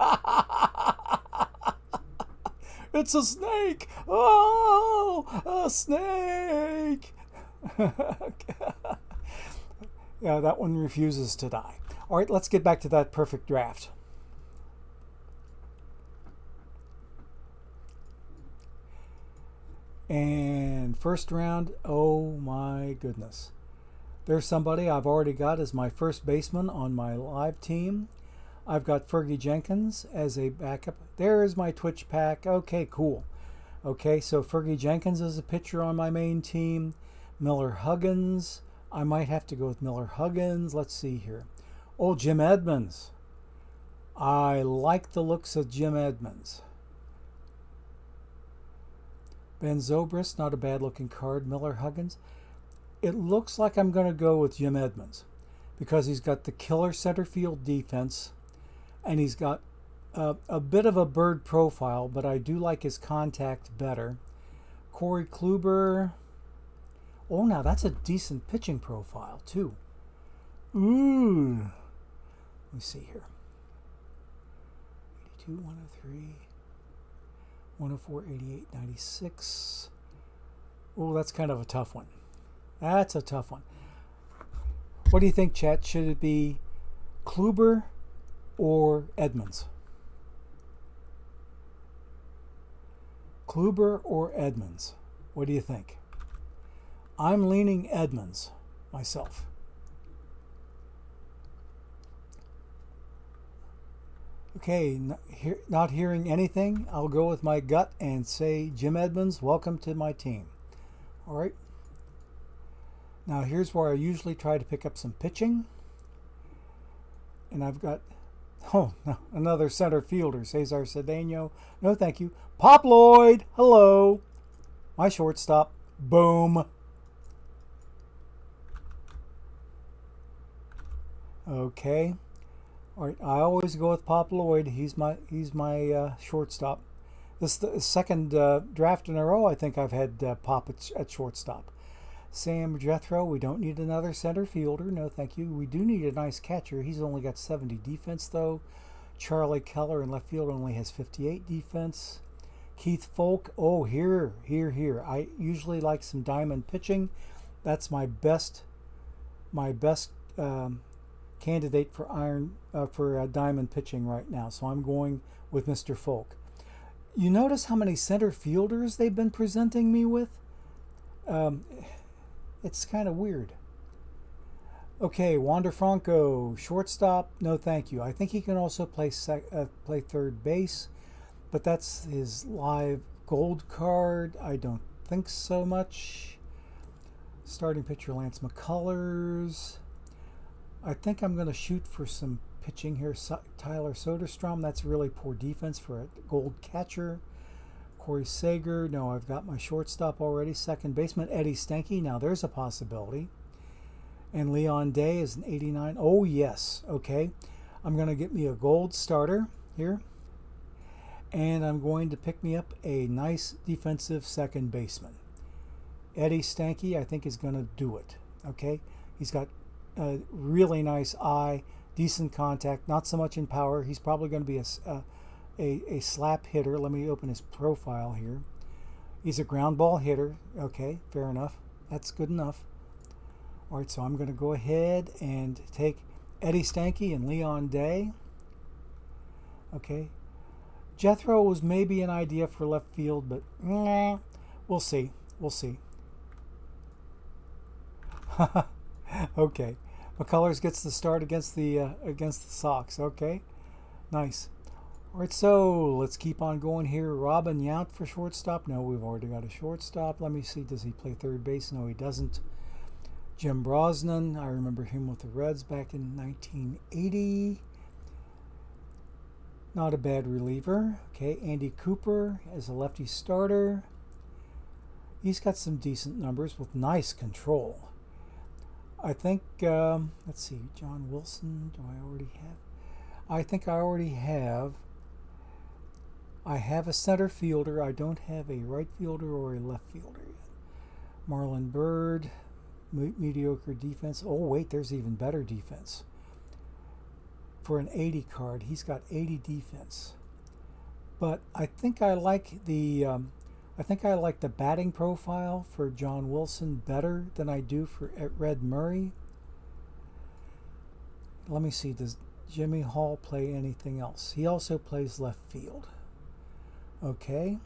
It's a snake! Oh, a snake! Yeah, that one refuses to die. All right, let's get back to that perfect draft. And first round, oh my goodness. There's somebody I've already got as my first baseman on my live team. I've got Fergie Jenkins as a backup. There's my Twitch pack. Okay, cool. Okay, so Fergie Jenkins is a pitcher on my main team. Miller Huggins. I might have to go with Miller Huggins. Let's see here. Oh, Jim Edmonds. I like the looks of Jim Edmonds. Ben Zobrist, not a bad looking card. Miller Huggins. It looks like I'm going to go with Jim Edmonds because he's got the killer center field defense and he's got a bit of a bird profile, but I do like his contact better. Corey Kluber. Oh, now that's a decent pitching profile too. Ooh. Let me see here. 82, 103. 104, 88, 96. Oh, that's kind of a tough one. That's a tough one. What do you think, chat? Should it be Kluber or Edmonds? Kluber or Edmonds? What do you think? I'm leaning Edmonds myself. Okay, not hearing anything, I'll go with my gut and say Jim Edmonds, welcome to my team. All right. Now here's where I usually try to pick up some pitching. And I've got, oh, no, another center fielder, Cesar Cedeno. No, thank you. Pop Lloyd, hello. My shortstop, boom. Okay. All right, I always go with Pop Lloyd. He's my shortstop. This is the second draft in a row I think I've had Pop at shortstop. Sam Jethro, we don't need another center fielder. No, thank you. We do need a nice catcher. He's only got 70 defense, though. Charlie Keller in left field only has 58 defense. Keith Folk, oh, here. I usually like some diamond pitching. That's my best candidate for diamond pitching right now. So I'm going with Mr. Folk. You notice how many center fielders they've been presenting me with? It's kind of weird. Okay, Wander Franco, shortstop. No, thank you. I think he can also play third base, but that's his live gold card. I don't think so much. Starting pitcher Lance McCullers. I think I'm going to shoot for some pitching here. Tyler Soderstrom, that's really poor defense for a gold catcher. Corey Seager, no, I've got my shortstop already. Second baseman, Eddie Stanky, now there's a possibility. And Leon Day is an 89. Oh, yes, okay. I'm going to get me a gold starter here. And I'm going to pick me up a nice defensive second baseman. Eddie Stanky, I think, is going to do it, okay? He's got a really nice eye, decent contact, not so much in power. He's probably going to be a slap hitter. Let me open his profile here. He's a ground ball hitter. Okay, fair enough. That's good enough. All right, so I'm going to go ahead and take Eddie Stanky and Leon Day. Okay. Jethro was maybe an idea for left field, but we'll see. We'll see. Okay. McCullers gets the start against the Sox. Okay, nice. All right, so let's keep on going here. Robin Yount for shortstop. No, we've already got a shortstop. Let me see. Does he play third base? No, he doesn't. Jim Brosnan. I remember him with the Reds back in 1980. Not a bad reliever. Okay, Andy Cooper as a lefty starter. He's got some decent numbers with nice control. I think, let's see, John Wilson, do I already have? I think I already have. I have a center fielder. I don't have a right fielder or a left fielder yet. Marlon Byrd, mediocre defense. Oh, wait, there's even better defense. For an 80 card, he's got 80 defense. But I think I like the batting profile for John Wilson better than I do for Red Murray. Let me see, does Jimmy Hall play anything else? He also plays left field. Okay.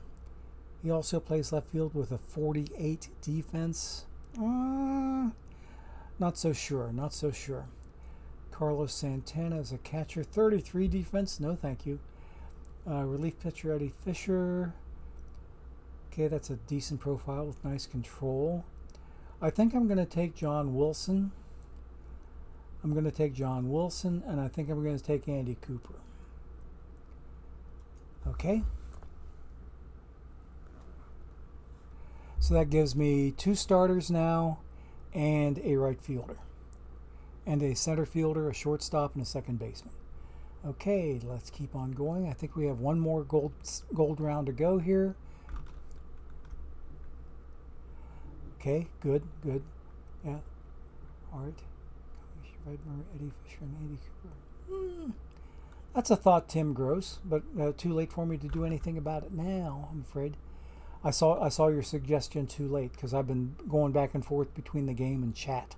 He also plays left field with a 48 defense. Not so sure, not so sure. Carlos Santana is a catcher, 33 defense. No, thank you. Relief pitcher Eddie Fisher. Okay, that's a decent profile with nice control. I think I'm going to take John Wilson. I'm going to take John Wilson, and I think I'm going to take Andy Cooper. Okay. So that gives me 2 starters now and a right fielder. And a center fielder, a shortstop, and a second baseman. Okay, let's keep on going. I think we have one more gold round to go here. Okay, good. Yeah. All right. Redmer, Eddie Fisher, and Andy Cooper. That's a thought, Tim Gross, but too late for me to do anything about it now, I'm afraid. I saw your suggestion too late because I've been going back and forth between the game and chat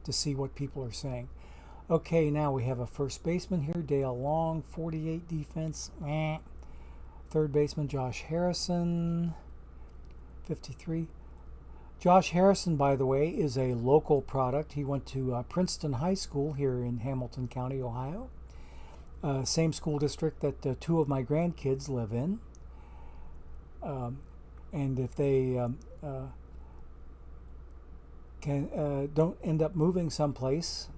to see what people are saying. Okay, now we have a first baseman here, Dale Long, 48 defense. Third baseman, Josh Harrison, 53. Josh Harrison, by the way, is a local product. He went to Princeton High School here in Hamilton County, Ohio. same school district that two of my grandkids live in. And if they don't end up moving someplace,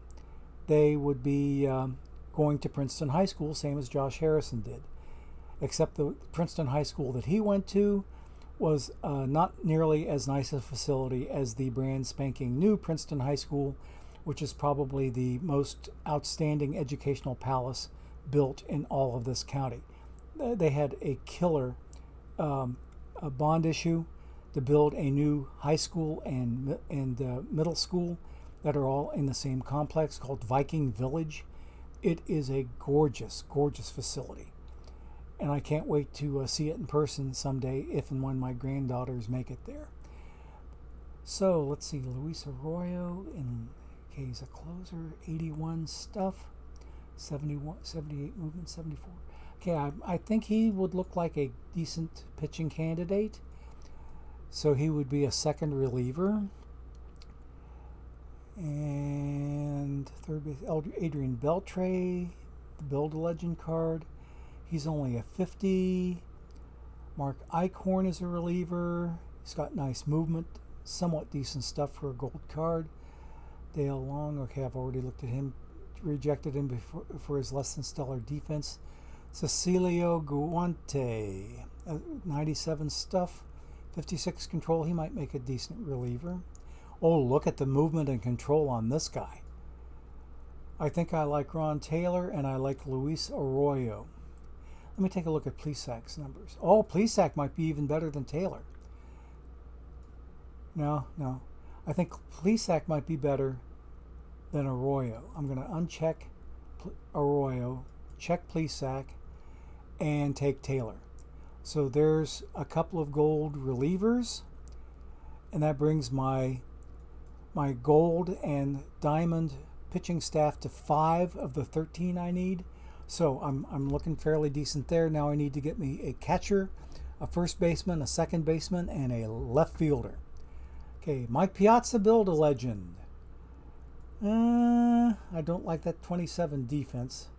they would be going to Princeton High School, same as Josh Harrison did. Except the Princeton High School that he went to was not nearly as nice a facility as the brand spanking new Princeton High School, which is probably the most outstanding educational palace built in all of this county. They had a killer a bond issue to build a new high school and middle school that are all in the same complex called Viking Village. It is a gorgeous, gorgeous facility. And I can't wait to see it in person someday if and when my granddaughters make it there. So let's see, Luis Arroyo, okay, he's a closer, 81 stuff, 71, 78 movement, 74. Okay, I think he would look like a decent pitching candidate. So he would be a second reliever. And third base, Adrian Beltre, the Build-A-Legend card. He's only a 50. Mark Eichhorn is a reliever. He's got nice movement, somewhat decent stuff for a gold card. Dale Long, okay, I've already looked at him, rejected him before for his less than stellar defense. Cecilio Guante, 97 stuff, 56 control. He might make a decent reliever. Oh, look at the movement and control on this guy. I think I like Ron Taylor and I like Luis Arroyo. Let me take a look at Plesac's numbers. Oh, Plesac might be even better than Taylor. No. I think Plesac might be better than Arroyo. I'm going to uncheck Arroyo, check Plesac, and take Taylor. So there's a couple of gold relievers, and that brings my gold and diamond pitching staff to 5 of the 13 I need. So I'm looking fairly decent there. Now I need to get me a catcher, a first baseman, a second baseman, and a left fielder. Okay, Mike Piazza, Build-A-Legend. I don't like that 27 defense.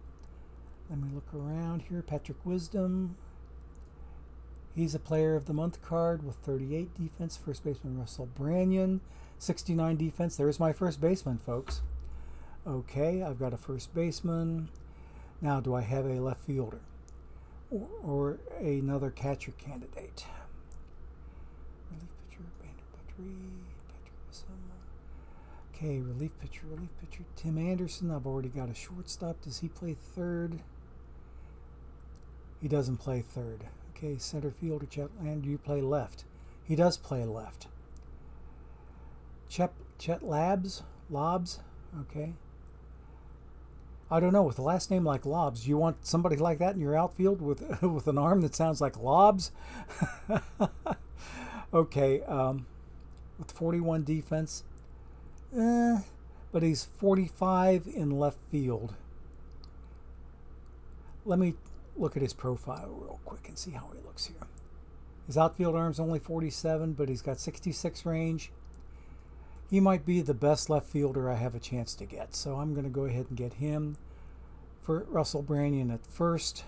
Let me look around here. Patrick Wisdom. He's a player of the month card with 38 defense. First baseman Russell Branyan, 69 defense. There's my first baseman, folks. Okay, I've got a first baseman. Now, do I have a left fielder or another catcher candidate? Relief pitcher, Bander Petrie, Patrick Wisdom. Okay, relief pitcher, Tim Anderson. I've already got a shortstop. Does he play third? He doesn't play third. Okay, center fielder, Chet Land. Do you play left? He does play left. Chet Lobs. Okay. I don't know, with a last name like Lobs, you want somebody like that in your outfield with with an arm that sounds like Lobs? Okay, with 41 defense, but he's 45 in left field. Let me look at his profile real quick and see how he looks here. His outfield arm's only 47, but he's got 66 range. He might be the best left fielder I have a chance to get, so I'm going to go ahead and get him. For Russell Branyan at first.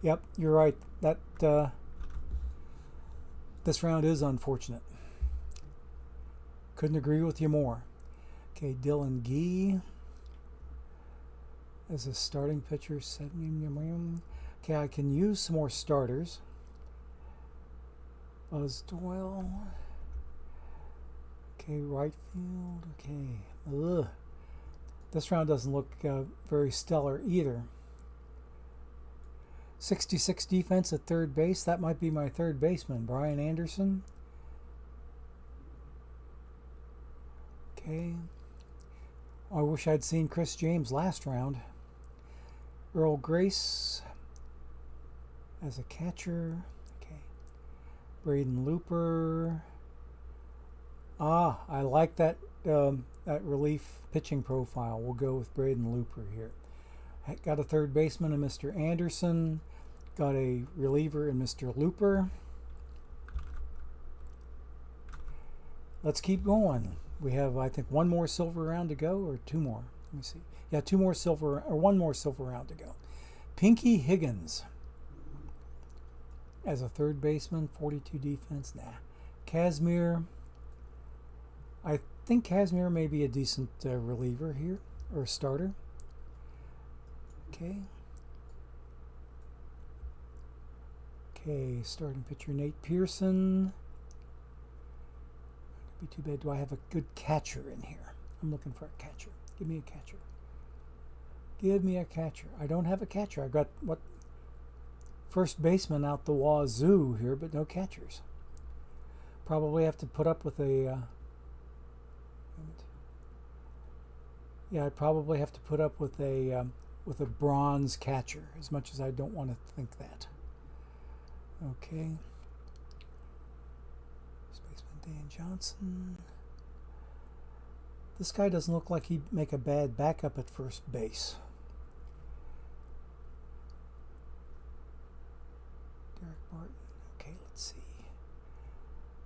Yep, you're right. That this round is unfortunate. Couldn't agree with you more. Okay, Dylan Gee as a starting pitcher. Okay, I can use some more starters. Buzz Doyle. Okay, right field. Okay. Ugh. This round doesn't look very stellar either. 66 defense at third base. That might be my third baseman, Brian Anderson. Okay. I wish I'd seen Chris James last round. Earl Grace as a catcher. Okay. Braden Looper. I like that that relief pitching profile. We'll go with Braden Looper here. Got a third baseman in Mr. Anderson. Got a reliever in Mr. Looper. Let's keep going. We have, I think, one more silver round to go, or two more. Let me see. Yeah, two more silver, or one more silver round to go. Pinky Higgins as a third baseman, 42 defense. Nah. Kazmir. I think Kazmir may be a decent reliever here, or starter. Okay. Okay, starting pitcher Nate Pearson. It'd be too bad. Do I have a good catcher in here? I'm looking for a catcher. Give me a catcher. Give me a catcher. I don't have a catcher. I got what first baseman out the wazoo here, but no catchers. Probably have to put up with a. Yeah, I'd probably have to put up with a bronze catcher. As much as I don't want to think that. Okay. Spaceman Dan Johnson. This guy doesn't look like he'd make a bad backup at first base. Derek Barton. Okay, let's see.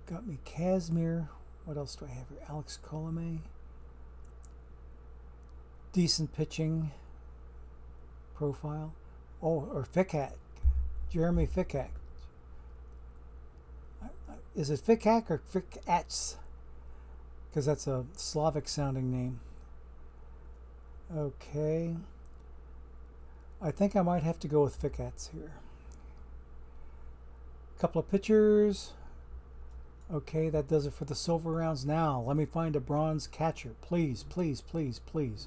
Got me Kazmir. What else do I have here? Alex Colomé. Decent pitching profile. Oh, or Fickack. Jeremy Fickack. Is it Fickack or Fickats? Because that's a Slavic sounding name. Okay. I think I might have to go with Fickats here. Couple of pitchers. Okay, that does it for the silver rounds. Now, let me find a bronze catcher. Please, please, please, please.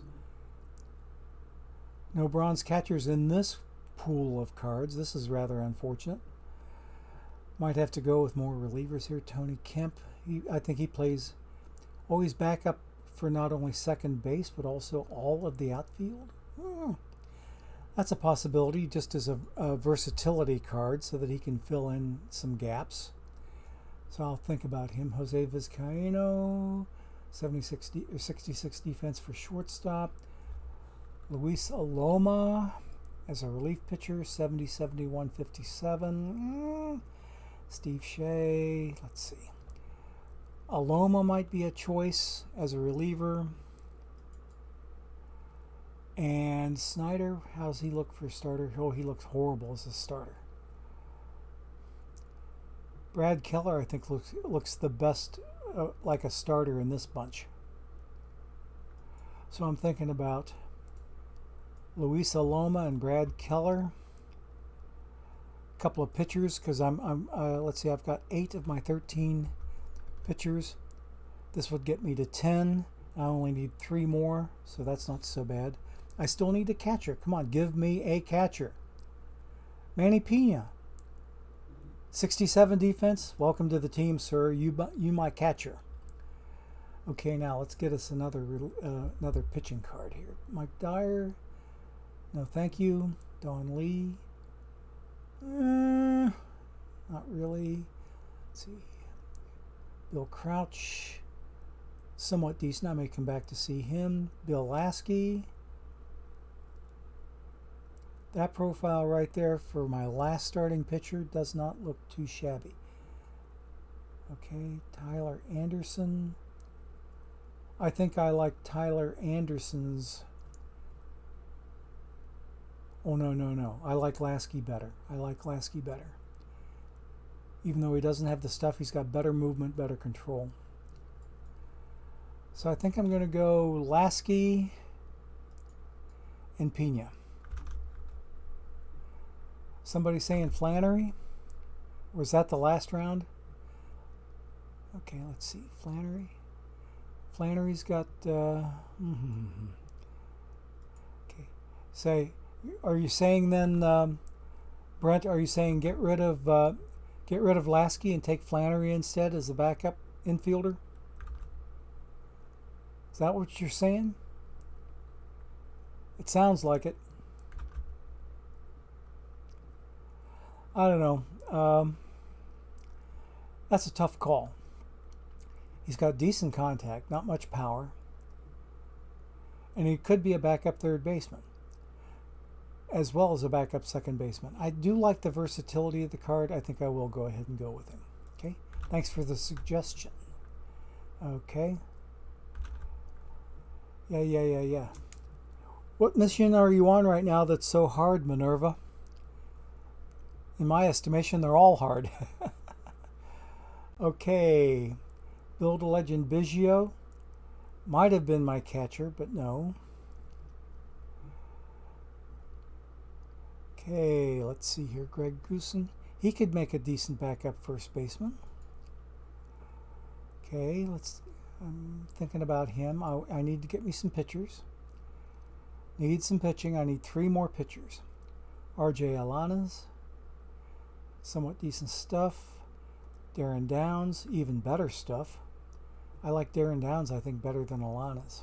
No bronze catchers in this pool of cards. This is rather unfortunate. Might have to go with more relievers here. Tony Kemp. I think he plays always back up for not only second base, but also all of the outfield. That's a possibility, just as a versatility card so that he can fill in some gaps. So I'll think about him. Jose Vizcaino, 66 defense for shortstop. Luis Aloma as a relief pitcher, 70, 71, 57. Steve Shea, let's see. Aloma might be a choice as a reliever. And Snyder, how's he look for a starter? Oh, he looks horrible as a starter. Brad Keller, I think, looks the best like a starter in this bunch. So I'm thinking about Luis Aloma and Brad Keller. A couple of pitchers, because let's see, I've got 8 of my 13 pitchers. This would get me to 10. I only need 3 more, so that's not so bad. I still need a catcher. Come on, give me a catcher. Manny Pena, 67 defense. Welcome to the team, sir. You my catcher. Okay, now let's get us another pitching card here. Mike Dyer. No, thank you. Don Lee. Not really. Let's see. Bill Crouch. Somewhat decent. I may come back to see him. Bill Lasky. That profile right there for my last starting pitcher does not look too shabby. Okay, Tyler Anderson. I think I like Tyler Anderson's. Oh, no. I like Lasky better. Even though he doesn't have the stuff, he's got better movement, better control. So I think I'm going to go Lasky and Pena. Somebody saying Flannery? Was that the last round? Okay, let's see. Flannery. Flannery's got... Okay. Say, are you saying then, Brent, are you saying get rid of Lasky and take Flannery instead as the backup infielder? Is that what you're saying? It sounds like it. I don't know. That's a tough call. He's got decent contact, not much power. And he could be a backup third baseman, as well as a backup second baseman. I do like the versatility of the card. I think I will go ahead and go with him. Okay. Thanks for the suggestion. Okay. Yeah. What mission are you on right now that's so hard, Minerva? In my estimation, they're all hard. Okay. Build a Legend Biggio. Might have been my catcher, but no. Okay, let's see here. Greg Goosen. He could make a decent backup first baseman. Okay, I'm thinking about him. I need to get me some pitchers. Need some pitching. I need 3 more pitchers. RJ Alanas. Somewhat decent stuff. Darren Downs. Even better stuff. I like Darren Downs, I think, better than Alanas.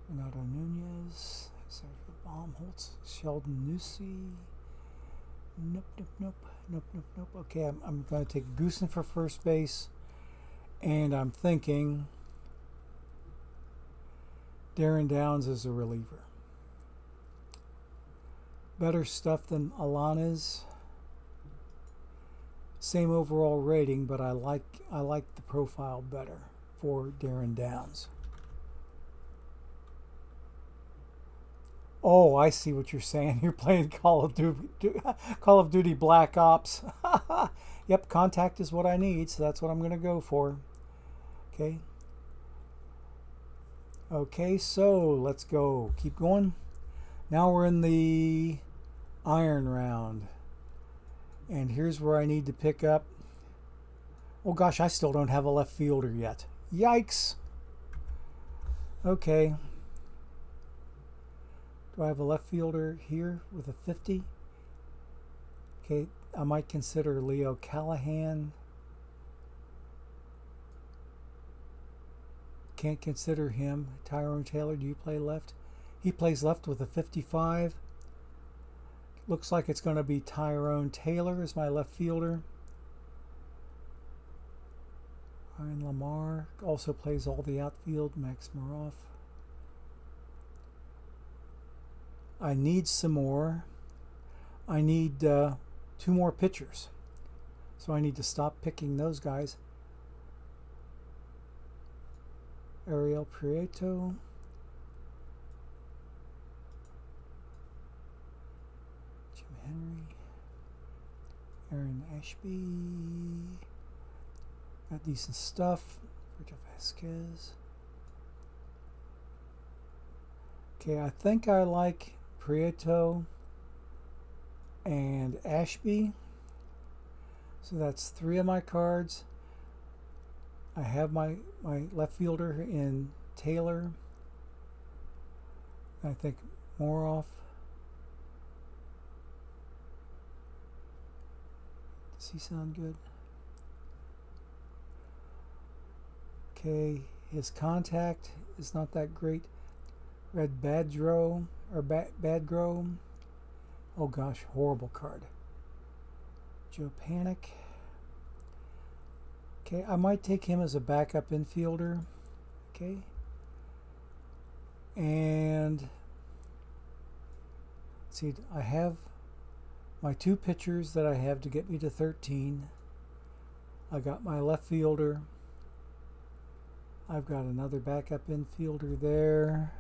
Renato Nunez. Sergio Baumholtz. Sheldon Newsy. Nope. Okay, I'm going to take Goosen for first base. And I'm thinking Darren Downs is a reliever. Better stuff than Alanas. Same overall rating, but I like the profile better for Darren Downs. Oh, I see what you're saying. You're playing Call of Duty Black Ops. Yep, contact is what I need, so that's what I'm going to go for. Okay. Okay, so let's go. Keep going. Now we're in the iron round. And here's where I need to pick up. Oh gosh, I still don't have a left fielder yet. Yikes. Okay. Do I have a left fielder here with a 50? Okay, I might consider Leo Callahan. Can't consider him. Tyrone Taylor, do you play left? He plays left with a 55. Looks like it's going to be Tyrone Taylor as my left fielder. Ryan Lamar also plays all the outfield. Max Moroff. I need some more. I need 2 more pitchers. So I need to stop picking those guys. Ariel Prieto. Jim Henry. Aaron Ashby. Got decent stuff. Virgil Vasquez. Okay, I think I like Prieto and Ashby. So that's 3 of my cards. I have my left fielder in Taylor. I think Moroff. Does he sound good? Okay, his contact is not that great. Red Badgro or Badgro. Oh gosh, horrible card. Joe Panic. Okay, I might take him as a backup infielder. Okay. And let's see, I have my 2 pitchers that I have to get me to 13. I got my left fielder. I've got another backup infielder there.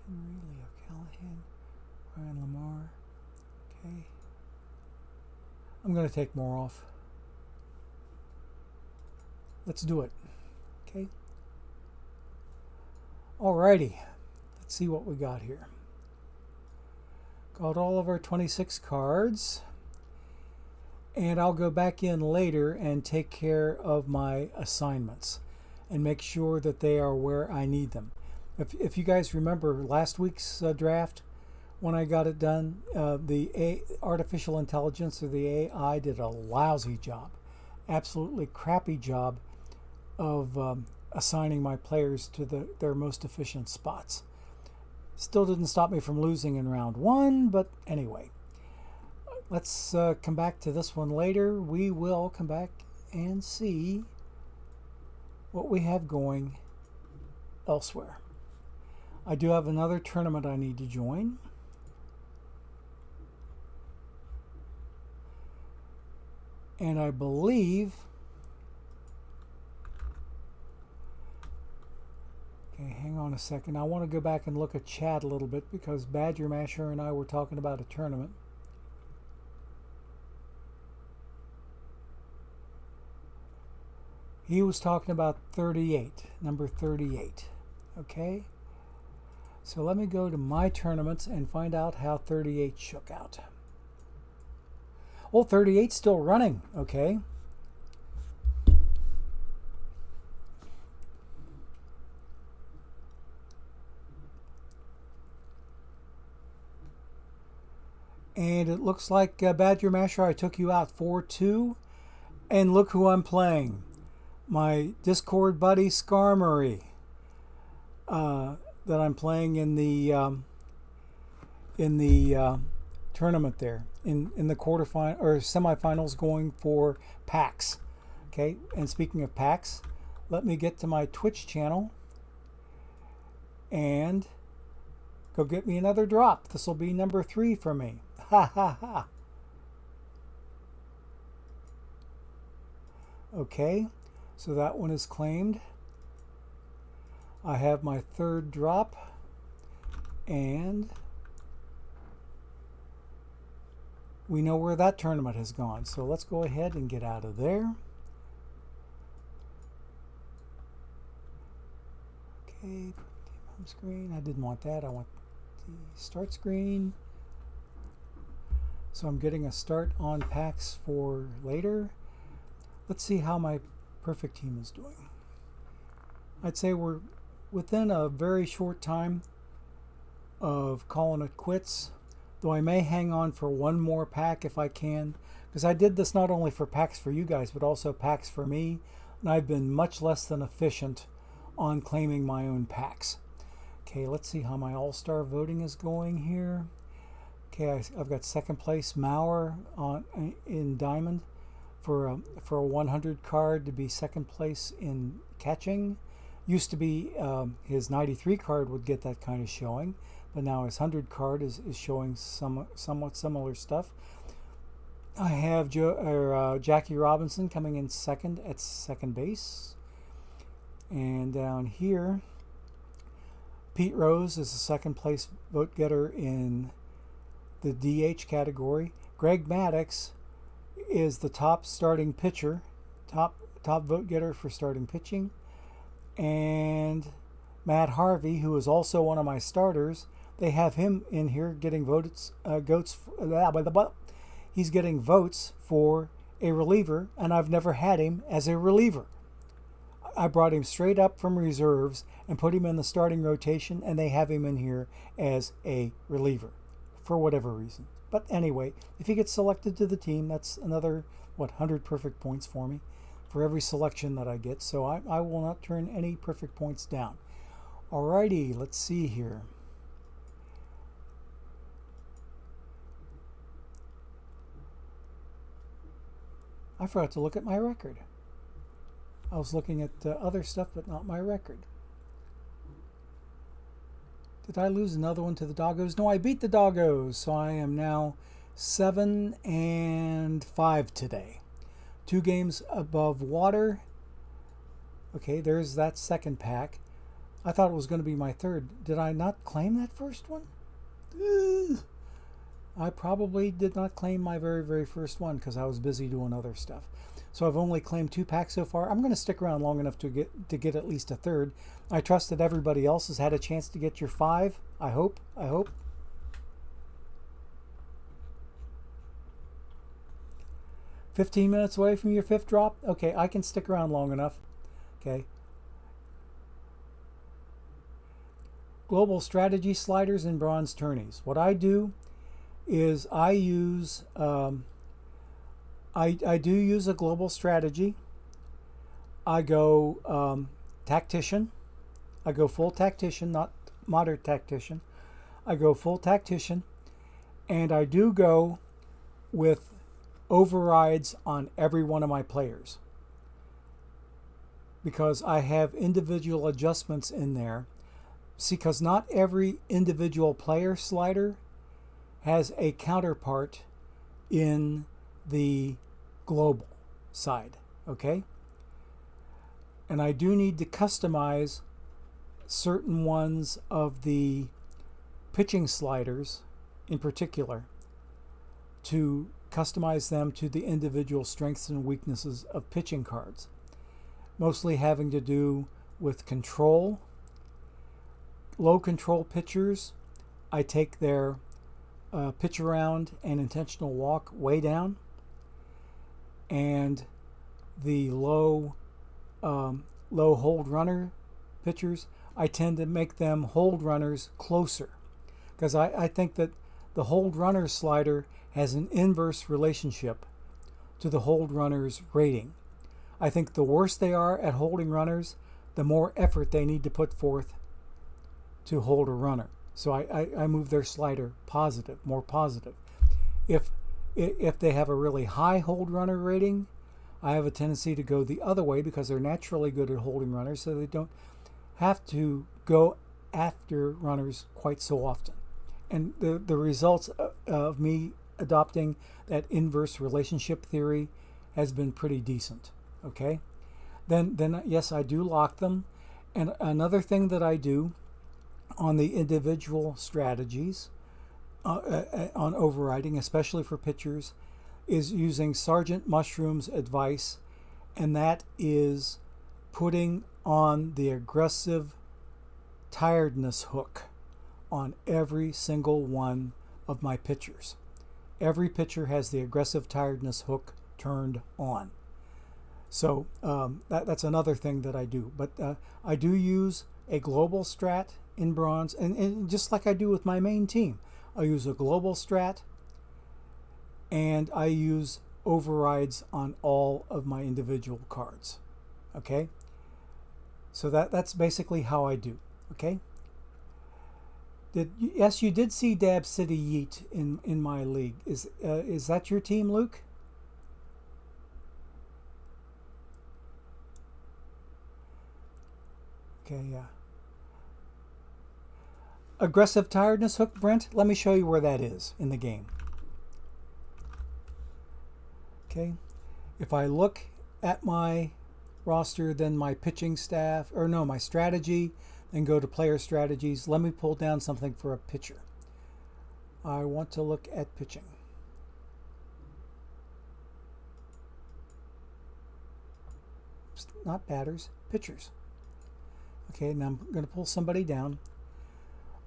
Jim Henry, Leo Callahan, Ryan Lamar. Okay. I'm going to take more off. Let's do it. Okay. Alrighty. Let's see what we got here. Got all of our 26 cards. And I'll go back in later and take care of my assignments and make sure that they are where I need them. If you guys remember last week's draft, when I got it done, the artificial intelligence or the AI did a lousy job, absolutely crappy job of assigning my players to their most efficient spots. Still didn't stop me from losing in round 1, but anyway. Let's come back to this one later. We will come back and see what we have going elsewhere. I do have another tournament I need to join. And I believe, okay, hang on a second. I want to go back and look at chat a little bit because Badger Masher and I were talking about a tournament. He was talking about 38, number 38. Okay, so let me go to my tournaments and find out how 38 shook out. Well, 38's still running, okay. And it looks like Badger Masher, I took you out 4-2. And look who I'm playing. My Discord buddy Skarmory. That I'm playing in the tournament there. In the quarterfinal or semifinals going for PAX. Okay, and speaking of PAX, let me get to my Twitch channel and go get me another drop. This will be number 3 for me. Ha ha ha. Okay, so that one is claimed. I have my 3rd drop, and we know where that tournament has gone. So let's go ahead and get out of there. Okay, home screen. I didn't want that. I want the start screen. So I'm getting a start on PAX for later. Let's see how my perfect team is doing. I'd say we're within a very short time of calling it quits, though I may hang on for one more pack if I can, because I did this not only for packs for you guys, but also packs for me, and I've been much less than efficient on claiming my own packs. Okay, let's see how my all-star voting is going here. Okay, I've got 2nd place Mauer in Diamond for a 100 card to be 2nd place in catching. Used to be his 93 card would get that kind of showing, but now his 100 card is showing somewhat similar stuff. I have Jackie Robinson coming in 2nd at 2nd base. And down here, Pete Rose is the 2nd place vote getter in the DH category. Greg Maddux is the top starting pitcher, top vote getter for starting pitching. And Matt Harvey, who is also one of my starters, they have him in here getting he's getting votes for a reliever, and I've never had him as a reliever. I brought him straight up from reserves and put him in the starting rotation, and they have him in here as a reliever for whatever reason. But anyway, if he gets selected to the team, that's another 100 perfect points for me for every selection that I get. So I will not turn any perfect points down. Alrighty, let's see here. I forgot to look at my record. I was looking at other stuff, but not my record. Did I lose another one to the Doggos? No, I beat the Doggos. So I am now 7-5 today. 2 games above water. Okay, there's that 2nd pack. I thought it was going to be my 3rd. Did I not claim that first one? I probably did not claim my very first one because I was busy doing other stuff. So I've only claimed 2 packs so far. I'm going to stick around long enough to get at least a 3rd. I trust that everybody else has had a chance to get your 5. I hope. 15 minutes away from your 5th drop? Okay, I can stick around long enough. Okay. Global strategy sliders and bronze tourneys. What I do is I use I do use a global strategy. I go tactician. I go full tactician, not modern tactician. I go full tactician, and I do go with overrides on every one of my players because I have individual adjustments in there. See, because not every individual player slider has a counterpart in the global. side, okay? And I do need to customize certain ones of the pitching sliders in particular to customize them to the individual strengths and weaknesses of pitching cards, mostly having to do with control. Low control pitchers, I take their pitch around and intentional walk way down, and the low hold runner pitchers, I tend to make them hold runners closer, because I think that the hold runner slider has an inverse relationship to the hold runner's rating. I think the worse they are at holding runners, the more effort they need to put forth to hold a runner. So I move their slider positive, more positive. If they have a really high hold runner rating, I have a tendency to go the other way because they're naturally good at holding runners, so they don't have to go after runners quite so often. And the results of me adopting that inverse relationship theory has been pretty decent. Okay, then yes, I do lock them. And another thing that I do on the individual strategies on overriding, especially for pitchers, is using Sergeant Mushroom's advice, and that is putting on the aggressive tiredness hook on every single one of my pitchers. Every pitcher has the aggressive tiredness hook turned on. So that's another thing that I do. But I do use a global strat in bronze, and just like I do with my main team, I use a global strat, and I use overrides on all of my individual cards. Okay? So that's basically how I do. Okay? Yes, you did see Dab City Yeet in my league. Is that your team, Luke? Okay, yeah. Aggressive tiredness hook, Brent. Let me show you where that is in the game. Okay, if I look at my roster, then my pitching staff, or no, my strategy, then go to player strategies. Let me pull down something for a pitcher. I want to look at pitching. Oops, not batters, pitchers. Okay, now I'm going to pull somebody down.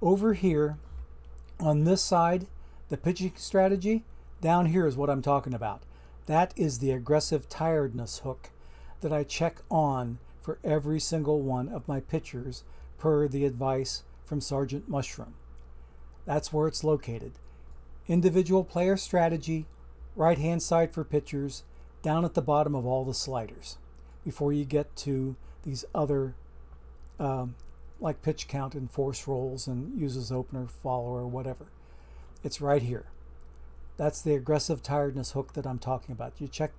Over here, on this side, the pitching strategy, down here is what I'm talking about. That is the aggressive tiredness hook that I check on for every single one of my pitchers per the advice from Sergeant Mushroom. That's where it's located. Individual player strategy, right-hand side for pitchers, down at the bottom of all the sliders, before you get to these other like pitch count and force rolls and uses opener, follower, whatever. It's right here. That's the aggressive tiredness hook that I'm talking about. You check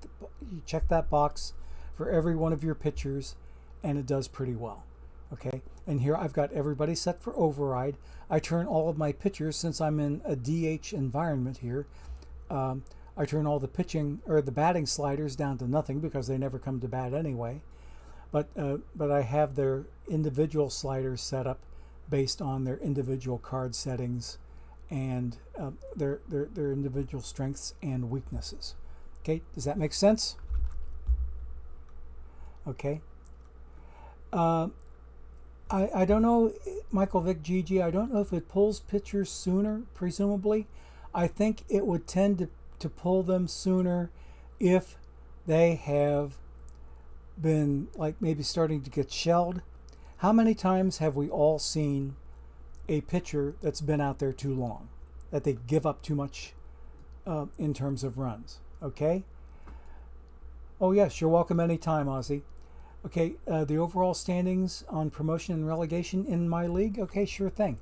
that box for every one of your pitchers, and it does pretty well. Okay, and here I've got everybody set for override. I turn all of my pitchers, since I'm in a DH environment here, I turn all the pitching or the batting sliders down to nothing because they never come to bat anyway. But I have their individual sliders set up based on their individual card settings and their individual strengths and weaknesses. Okay, does that make sense? Okay. I don't know, Michael Vick GG, I don't know if it pulls pitchers sooner, presumably. I think it would tend to pull them sooner if they have been like maybe starting to get shelled. How many times have we all seen a pitcher that's been out there too long, that they give up too much in terms of runs? Okay. Oh yes, you're welcome anytime, Ozzy. Okay, the overall standings on promotion and relegation in my league. Okay, sure thing.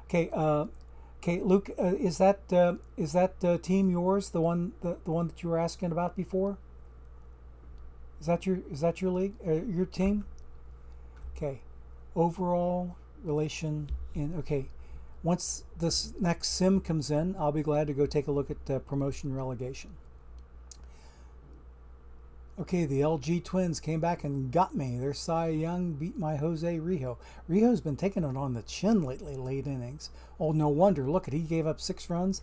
Okay, okay, Luke, is that team yours? The one that you were asking about before? Is that your league? Your team? Okay, overall relation in. Okay, once this next sim comes in, I'll be glad to go take a look at promotion and relegation. Okay, the LG Twins came back and got me. Their Cy Young beat my Jose Rijo. Rijo's been taking it on the chin lately, late innings. Oh, no wonder. Look, he gave up 6 runs.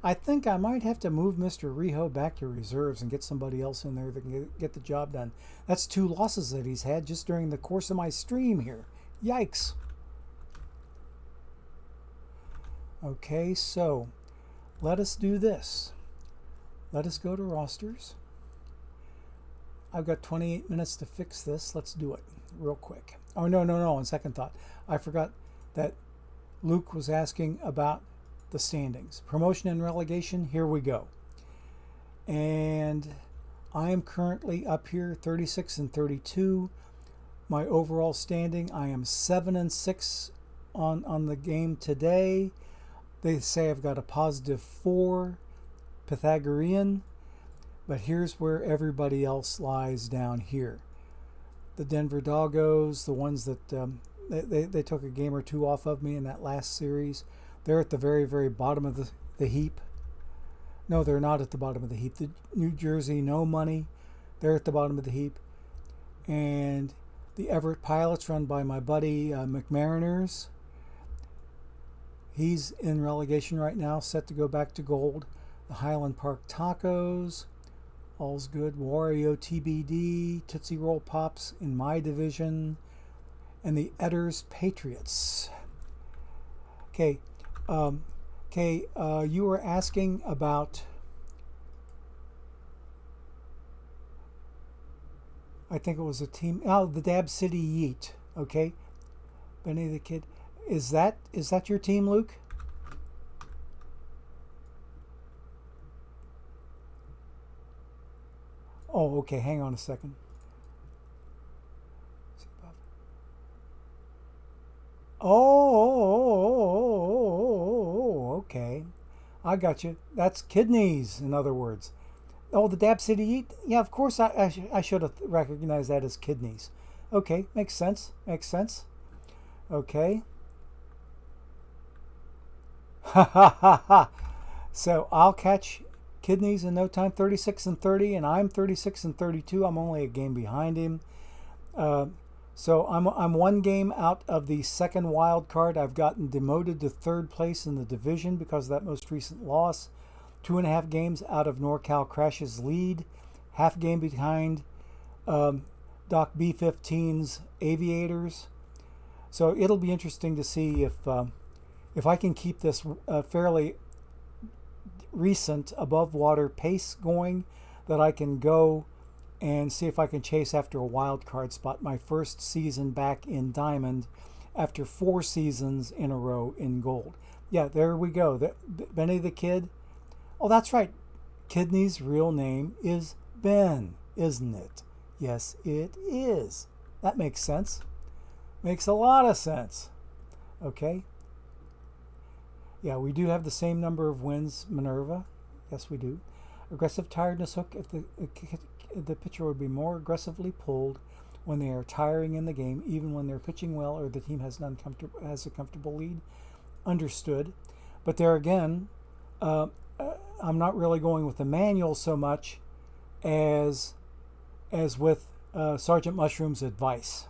I think I might have to move Mr. Rijo back to reserves and get somebody else in there that can get the job done. That's 2 losses that he's had just during the course of my stream here. Yikes. Okay, so let us do this. Let us go to rosters. I've got 28 minutes to fix this. Let's do it real quick. Oh, no. On second thought, I forgot that Luke was asking about the standings. Promotion and relegation, here we go. And I am currently up here 36 and 32. My overall standing, I am 7 and 6 on the game today. They say I've got a positive 4 Pythagorean. But here's where everybody else lies down here. The Denver Doggos, the ones that they took a game or 2 off of me in that last series, they're at the very, very bottom of the heap. No, they're not at the bottom of the heap. The New Jersey No Money, they're at the bottom of the heap. And the Everett Pilots, run by my buddy McMariners, he's in relegation right now, set to go back to gold. The Highland Park Tacos, all's good. Wario TBD, Tootsie Roll Pops in my division, and the Edders Patriots. Okay, you were asking about, I think it was a team, the Dab City Yeet. Okay, Benny the Kid, is that your team, Luke? Oh, okay, hang on a second. Oh, okay. I got you. That's kidneys, in other words. Oh, the Dab City Eat? Yeah, of course I should have recognized that as kidneys. Okay, makes sense. Makes sense. Okay. Ha ha ha ha. So I'll catch kidneys in no time, 36 and 30, and I'm 36 and 32. I'm only a game behind him. So I'm 1 game out of the second wild card. I've gotten demoted to 3rd place in the division because of that most recent loss. 2.5 games out of NorCal Crash's lead. Half game behind Doc B15's Aviators. So it'll be interesting to see if I can keep this fairly recent above water pace going, that I can go and see if I can chase after a wild card spot. My first season back in Diamond after 4 seasons in a row in Gold. Yeah, there we go. Benny the Kid. Oh, that's right. Kidney's real name is Ben, isn't it? Yes, it is. That makes sense. Makes a lot of sense. Okay. Yeah, we do have the same number of wins, Minerva. Yes, we do. Aggressive tiredness hook. If the pitcher would be more aggressively pulled when they are tiring in the game, even when they're pitching well or the team has a comfortable lead. Understood. But there again, I'm not really going with the manual so much as with Sergeant Mushroom's advice.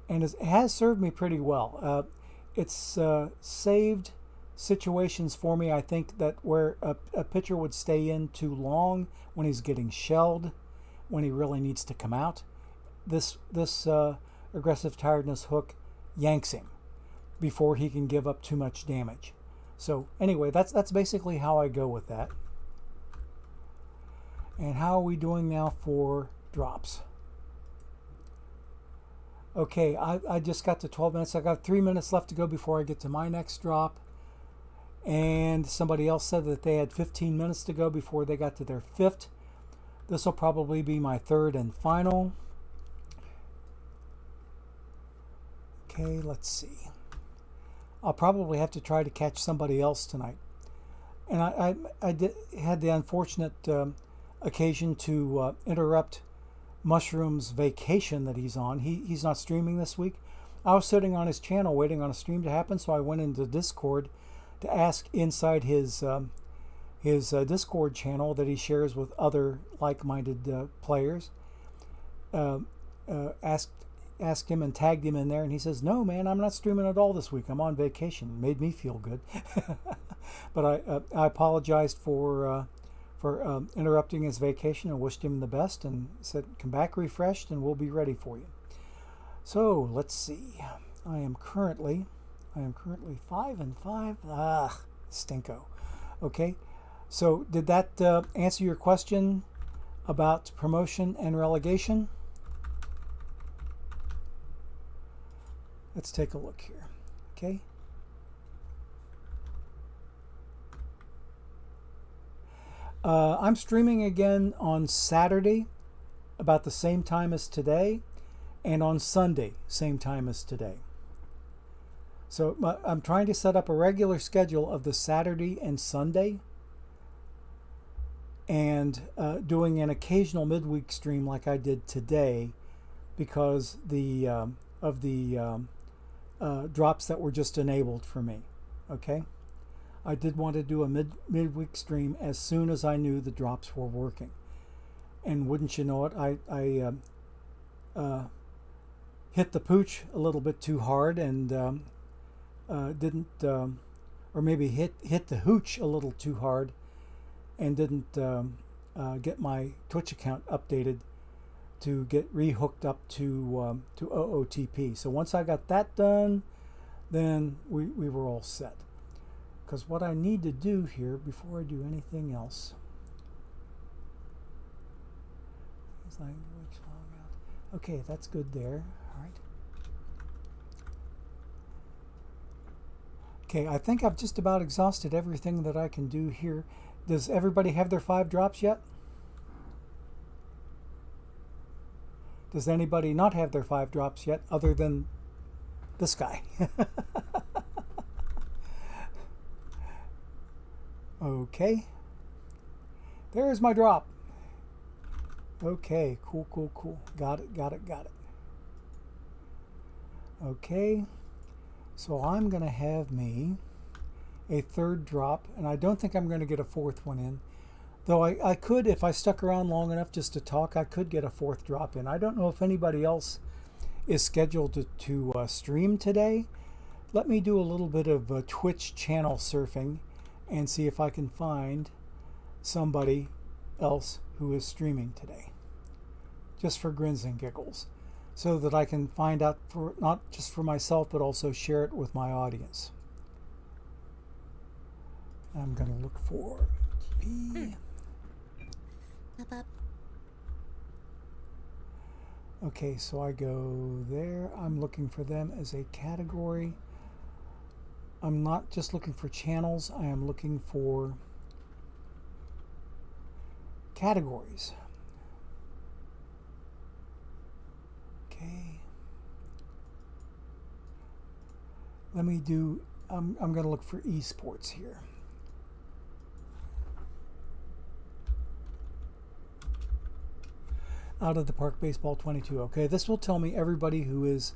And it has served me pretty well. It's saved situations for me, I think, that where a pitcher would stay in too long when he's getting shelled, when he really needs to come out. This aggressive tiredness hook yanks him before he can give up too much damage. So anyway, that's basically how I go with that. And how are we doing now for drops? Okay, I just got to 12 minutes. I got 3 minutes left to go before I get to my next drop. And somebody else said that they had 15 minutes to go before they got to their 5th. This will probably be my 3rd and final. Okay, let's see. I'll probably have to try to catch somebody else tonight. And I had the unfortunate occasion to interrupt Mushroom's vacation that he's on. He's not streaming this week. I was sitting on his channel waiting on a stream to happen, so I went into Discord to ask inside his Discord channel that he shares with other like-minded players. asked him and tagged him in there, and he says, "No, man, I'm not streaming at all this week. I'm on vacation." Made me feel good, but I apologized for interrupting his vacation and wished him the best, and said, "Come back refreshed, and we'll be ready for you." So let's see. I am currently 5-5. Stinko. Okay. So did that answer your question about promotion and relegation? Let's take a look here. Okay. I'm streaming again on Saturday about the same time as today, and on Sunday same time as today. So I'm trying to set up a regular schedule of the Saturday and Sunday, and doing an occasional midweek stream like I did today, because of the drops that were just enabled for me. Okay, I did want to do a midweek stream as soon as I knew the drops were working, and wouldn't you know it, I hit the pooch a little bit too hard, and didn't, or maybe hit the hooch a little too hard, and didn't get my Twitch account updated to get rehooked up to OOTP. So once I got that done, then we were all set. Because what I need to do here before I do anything else is language logout. Okay, that's good there. All right. Okay, I think I've just about exhausted everything that I can do here. Does everybody have their 5 drops yet? Does anybody not have their 5 drops yet, other than this guy? Okay. There's my drop. Okay, cool. Got it. Okay. So I'm going to have me a 3rd drop, and I don't think I'm going to get a 4th one in. Though I could, if I stuck around long enough just to talk, I could get a 4th drop in. I don't know if anybody else is scheduled to stream today. Let me do a little bit of Twitch channel surfing and see if I can find somebody else who is streaming today, just for grins and giggles, so that I can find out, for not just for myself, but also share it with my audience. I'm going to look for TV. Okay, so I go there. I'm looking for them as a category. I'm not just looking for channels, I am looking for categories. Okay. Let me do, I'm going to look for esports here. Out of the Park Baseball 22. Okay, this will tell me everybody who is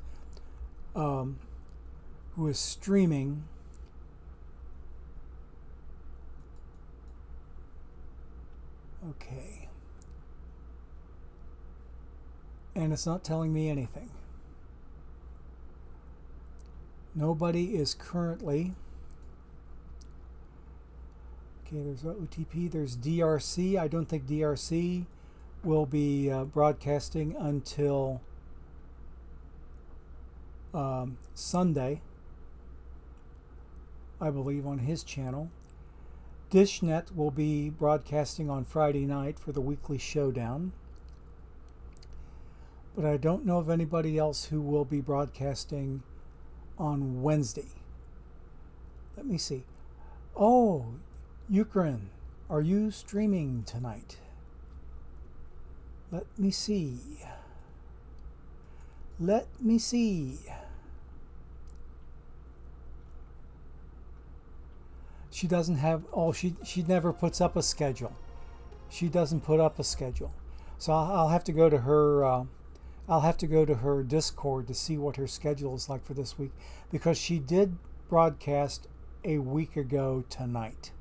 streaming. Okay. And it's not telling me anything. Nobody is currently. Okay, there's OTP, there's DRC. I don't think DRC will be broadcasting until Sunday, I believe, on his channel. DishNet will be broadcasting on Friday night for the weekly showdown. But I don't know of anybody else who will be broadcasting on Wednesday. Let me see. Oh, Ukraine, are you streaming tonight? Let me see. She doesn't have, she never puts up a schedule. She doesn't put up a schedule. So I'll have to go to her, Discord to see what her schedule is like for this week, because she did broadcast a week ago tonight,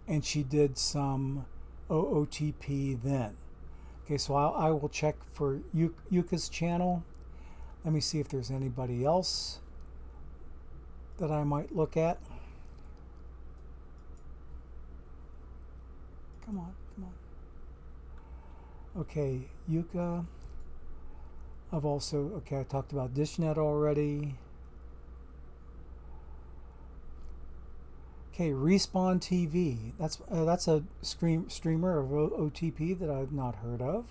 and she did some OOTP then. Okay, so I will check for Yuka's channel. Let me see if there's anybody else that I might look at. Come on, come on. Okay, Yuka. I've also, okay, I talked about DishNet already. Okay, Respawn TV. That's a streamer of OTP that I've not heard of.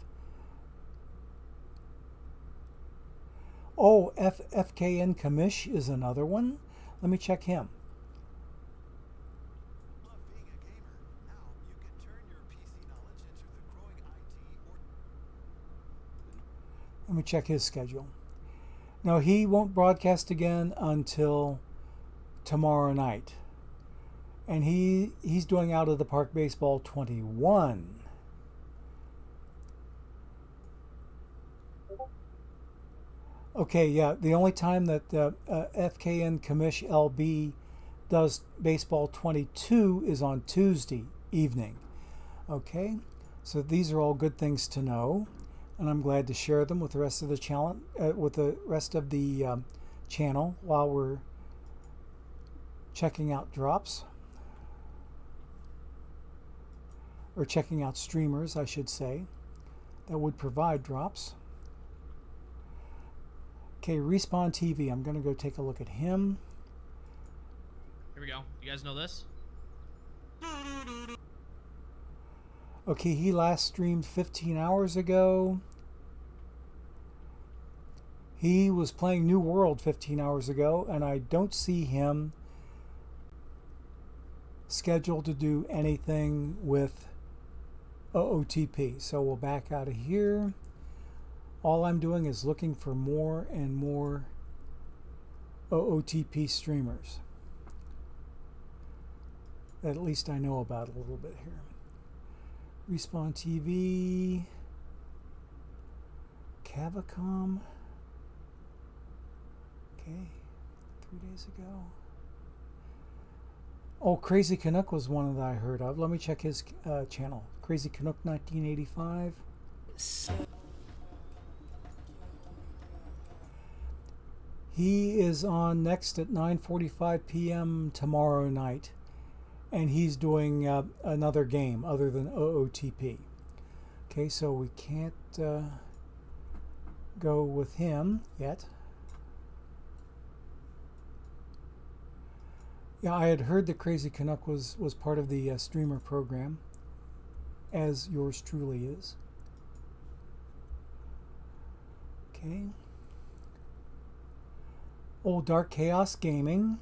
Oh, FKN Kamish is another one. Let me check him. Let me check his schedule. No, he won't broadcast again until tomorrow night. And he's doing Out of the Park Baseball 21. Okay, yeah, the only time that FKN Kamish LB does Baseball 22 is on Tuesday evening. Okay, so these are all good things to know, and I'm glad to share them with the rest of the channel, channel while we're checking out drops. Or checking out streamers, I should say, that would provide drops. Okay, Respawn TV. I'm going to go take a look at him. Here we go. You guys know this? Okay, he last streamed 15 hours ago. He was playing New World 15 hours ago, and I don't see him scheduled to do anything with OOTP. So we'll back out of here. All I'm doing is looking for more and more OOTP streamers that at least I know about a little bit here. Respawn TV, Cavacom. Okay, 3 days ago. Oh, Crazy Canuck was one that I heard of. Let me check his channel. Crazy Canuck 1985. He is on next at 9:45 p.m. tomorrow night, and he's doing another game other than OOTP. Okay, so we can't go with him yet. Yeah, I had heard that Crazy Canuck was part of the streamer program, as yours truly is. Okay. Old Dark Chaos Gaming.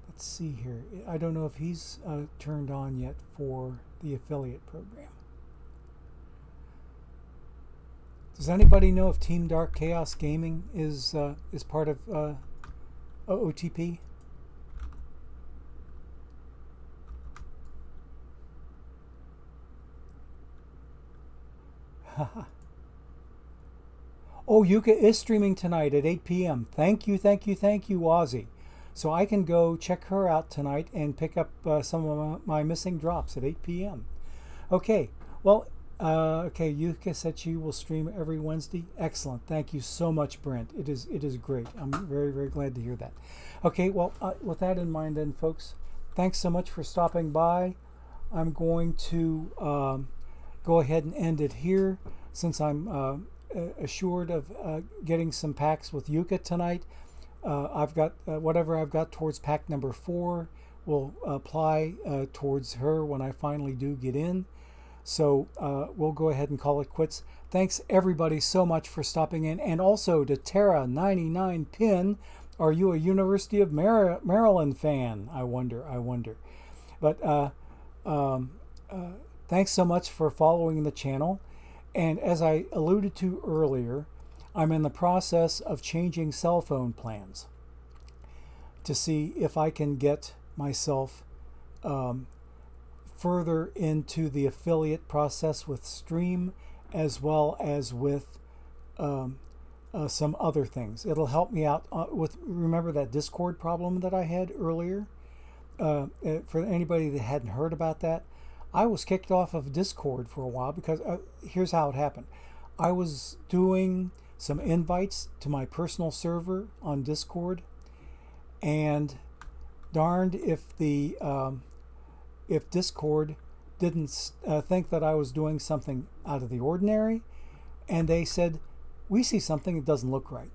Let's see here. I don't know if he's turned on yet for the affiliate program. Does anybody know if Team Dark Chaos Gaming is part of OOTP? Oh, Yuka is streaming tonight at 8 p.m. Thank you, Ozzy. So I can go check her out tonight and pick up some of my missing drops at 8 p.m. Okay, well, okay, Yuka said she will stream every Wednesday. Excellent. Thank you so much, Brent. It is great. I'm very, very glad to hear that. Okay, well, with that in mind then, folks, thanks so much for stopping by. I'm going to go ahead and end it here since I'm assured of getting some packs with Yuka tonight. I've got whatever I've got towards pack number 4 will apply towards her when I finally do get in. So we'll go ahead and call it quits. Thanks everybody so much for stopping in, and also to Terra99Pin. Are you a University of Maryland fan? I wonder. But thanks so much for following the channel. And as I alluded to earlier, I'm in the process of changing cell phone plans to see if I can get myself further into the affiliate process with Stream, as well as with some other things. It'll help me out with, remember that Discord problem that I had earlier? For anybody that hadn't heard about that, I was kicked off of Discord for a while because here's how it happened. I was doing some invites to my personal server on Discord, and darned if Discord didn't think that I was doing something out of the ordinary, and they said, we see something that doesn't look right.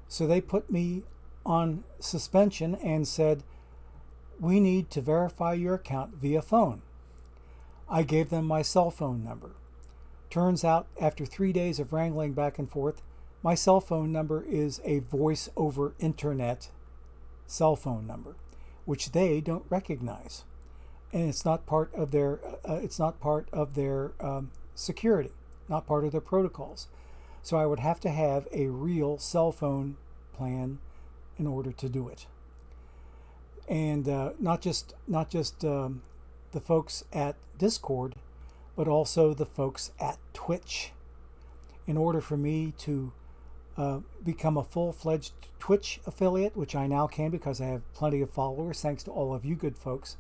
So they put me on suspension and said, we need to verify your account via phone. I gave them my cell phone number. Turns out, after 3 days of wrangling back and forth, my cell phone number is a voice over internet cell phone number, which they don't recognize, and it's not part of their security, not part of their protocols. So I would have to have a real cell phone plan in order to do it. And not just the folks at Discord, but also the folks at Twitch. In order for me to become a full-fledged Twitch affiliate, which I now can because I have plenty of followers, thanks to all of you good folks.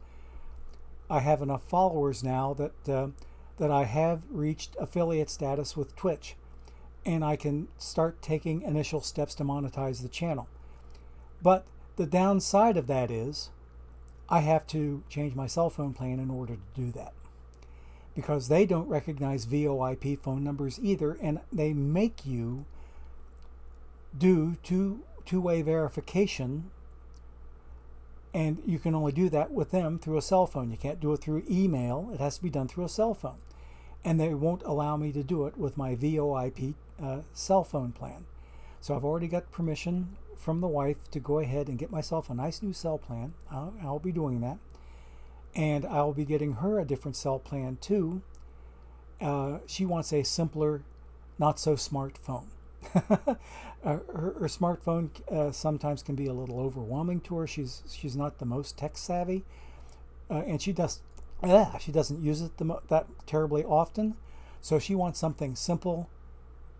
I have enough followers now that I have reached affiliate status with Twitch, and I can start taking initial steps to monetize the channel. But the downside of that is I have to change my cell phone plan in order to do that, because they don't recognize VoIP phone numbers either, and they make you do two-way verification, and you can only do that with them through a cell phone. You can't do it through email. It has to be done through a cell phone, and they won't allow me to do it with my VoIP cell phone plan. So I've already got permission from the wife to go ahead and get myself a nice new cell plan. I'll be doing that, and I'll be getting her a different cell plan too. She wants a simpler, not so smart phone. Her smartphone sometimes can be a little overwhelming to her. She's not the most tech savvy, and she doesn't use it that terribly often. So she wants something simple,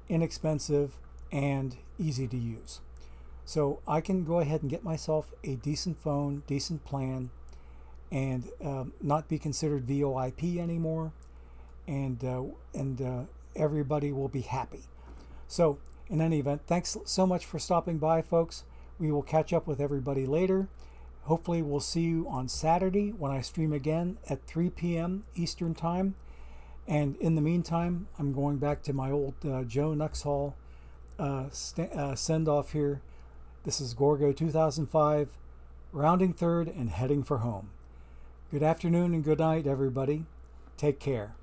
inexpensive, and easy to use. So I can go ahead and get myself a decent phone, decent plan, and not be considered VoIP anymore, and everybody will be happy. So in any event, thanks so much for stopping by, folks. We will catch up with everybody later. Hopefully we'll see you on Saturday when I stream again at 3 p.m. Eastern Time. And in the meantime, I'm going back to my old Joe Nuxhall send-off here. This is Gorgo 2005, rounding third and heading for home. Good afternoon and good night, everybody. Take care.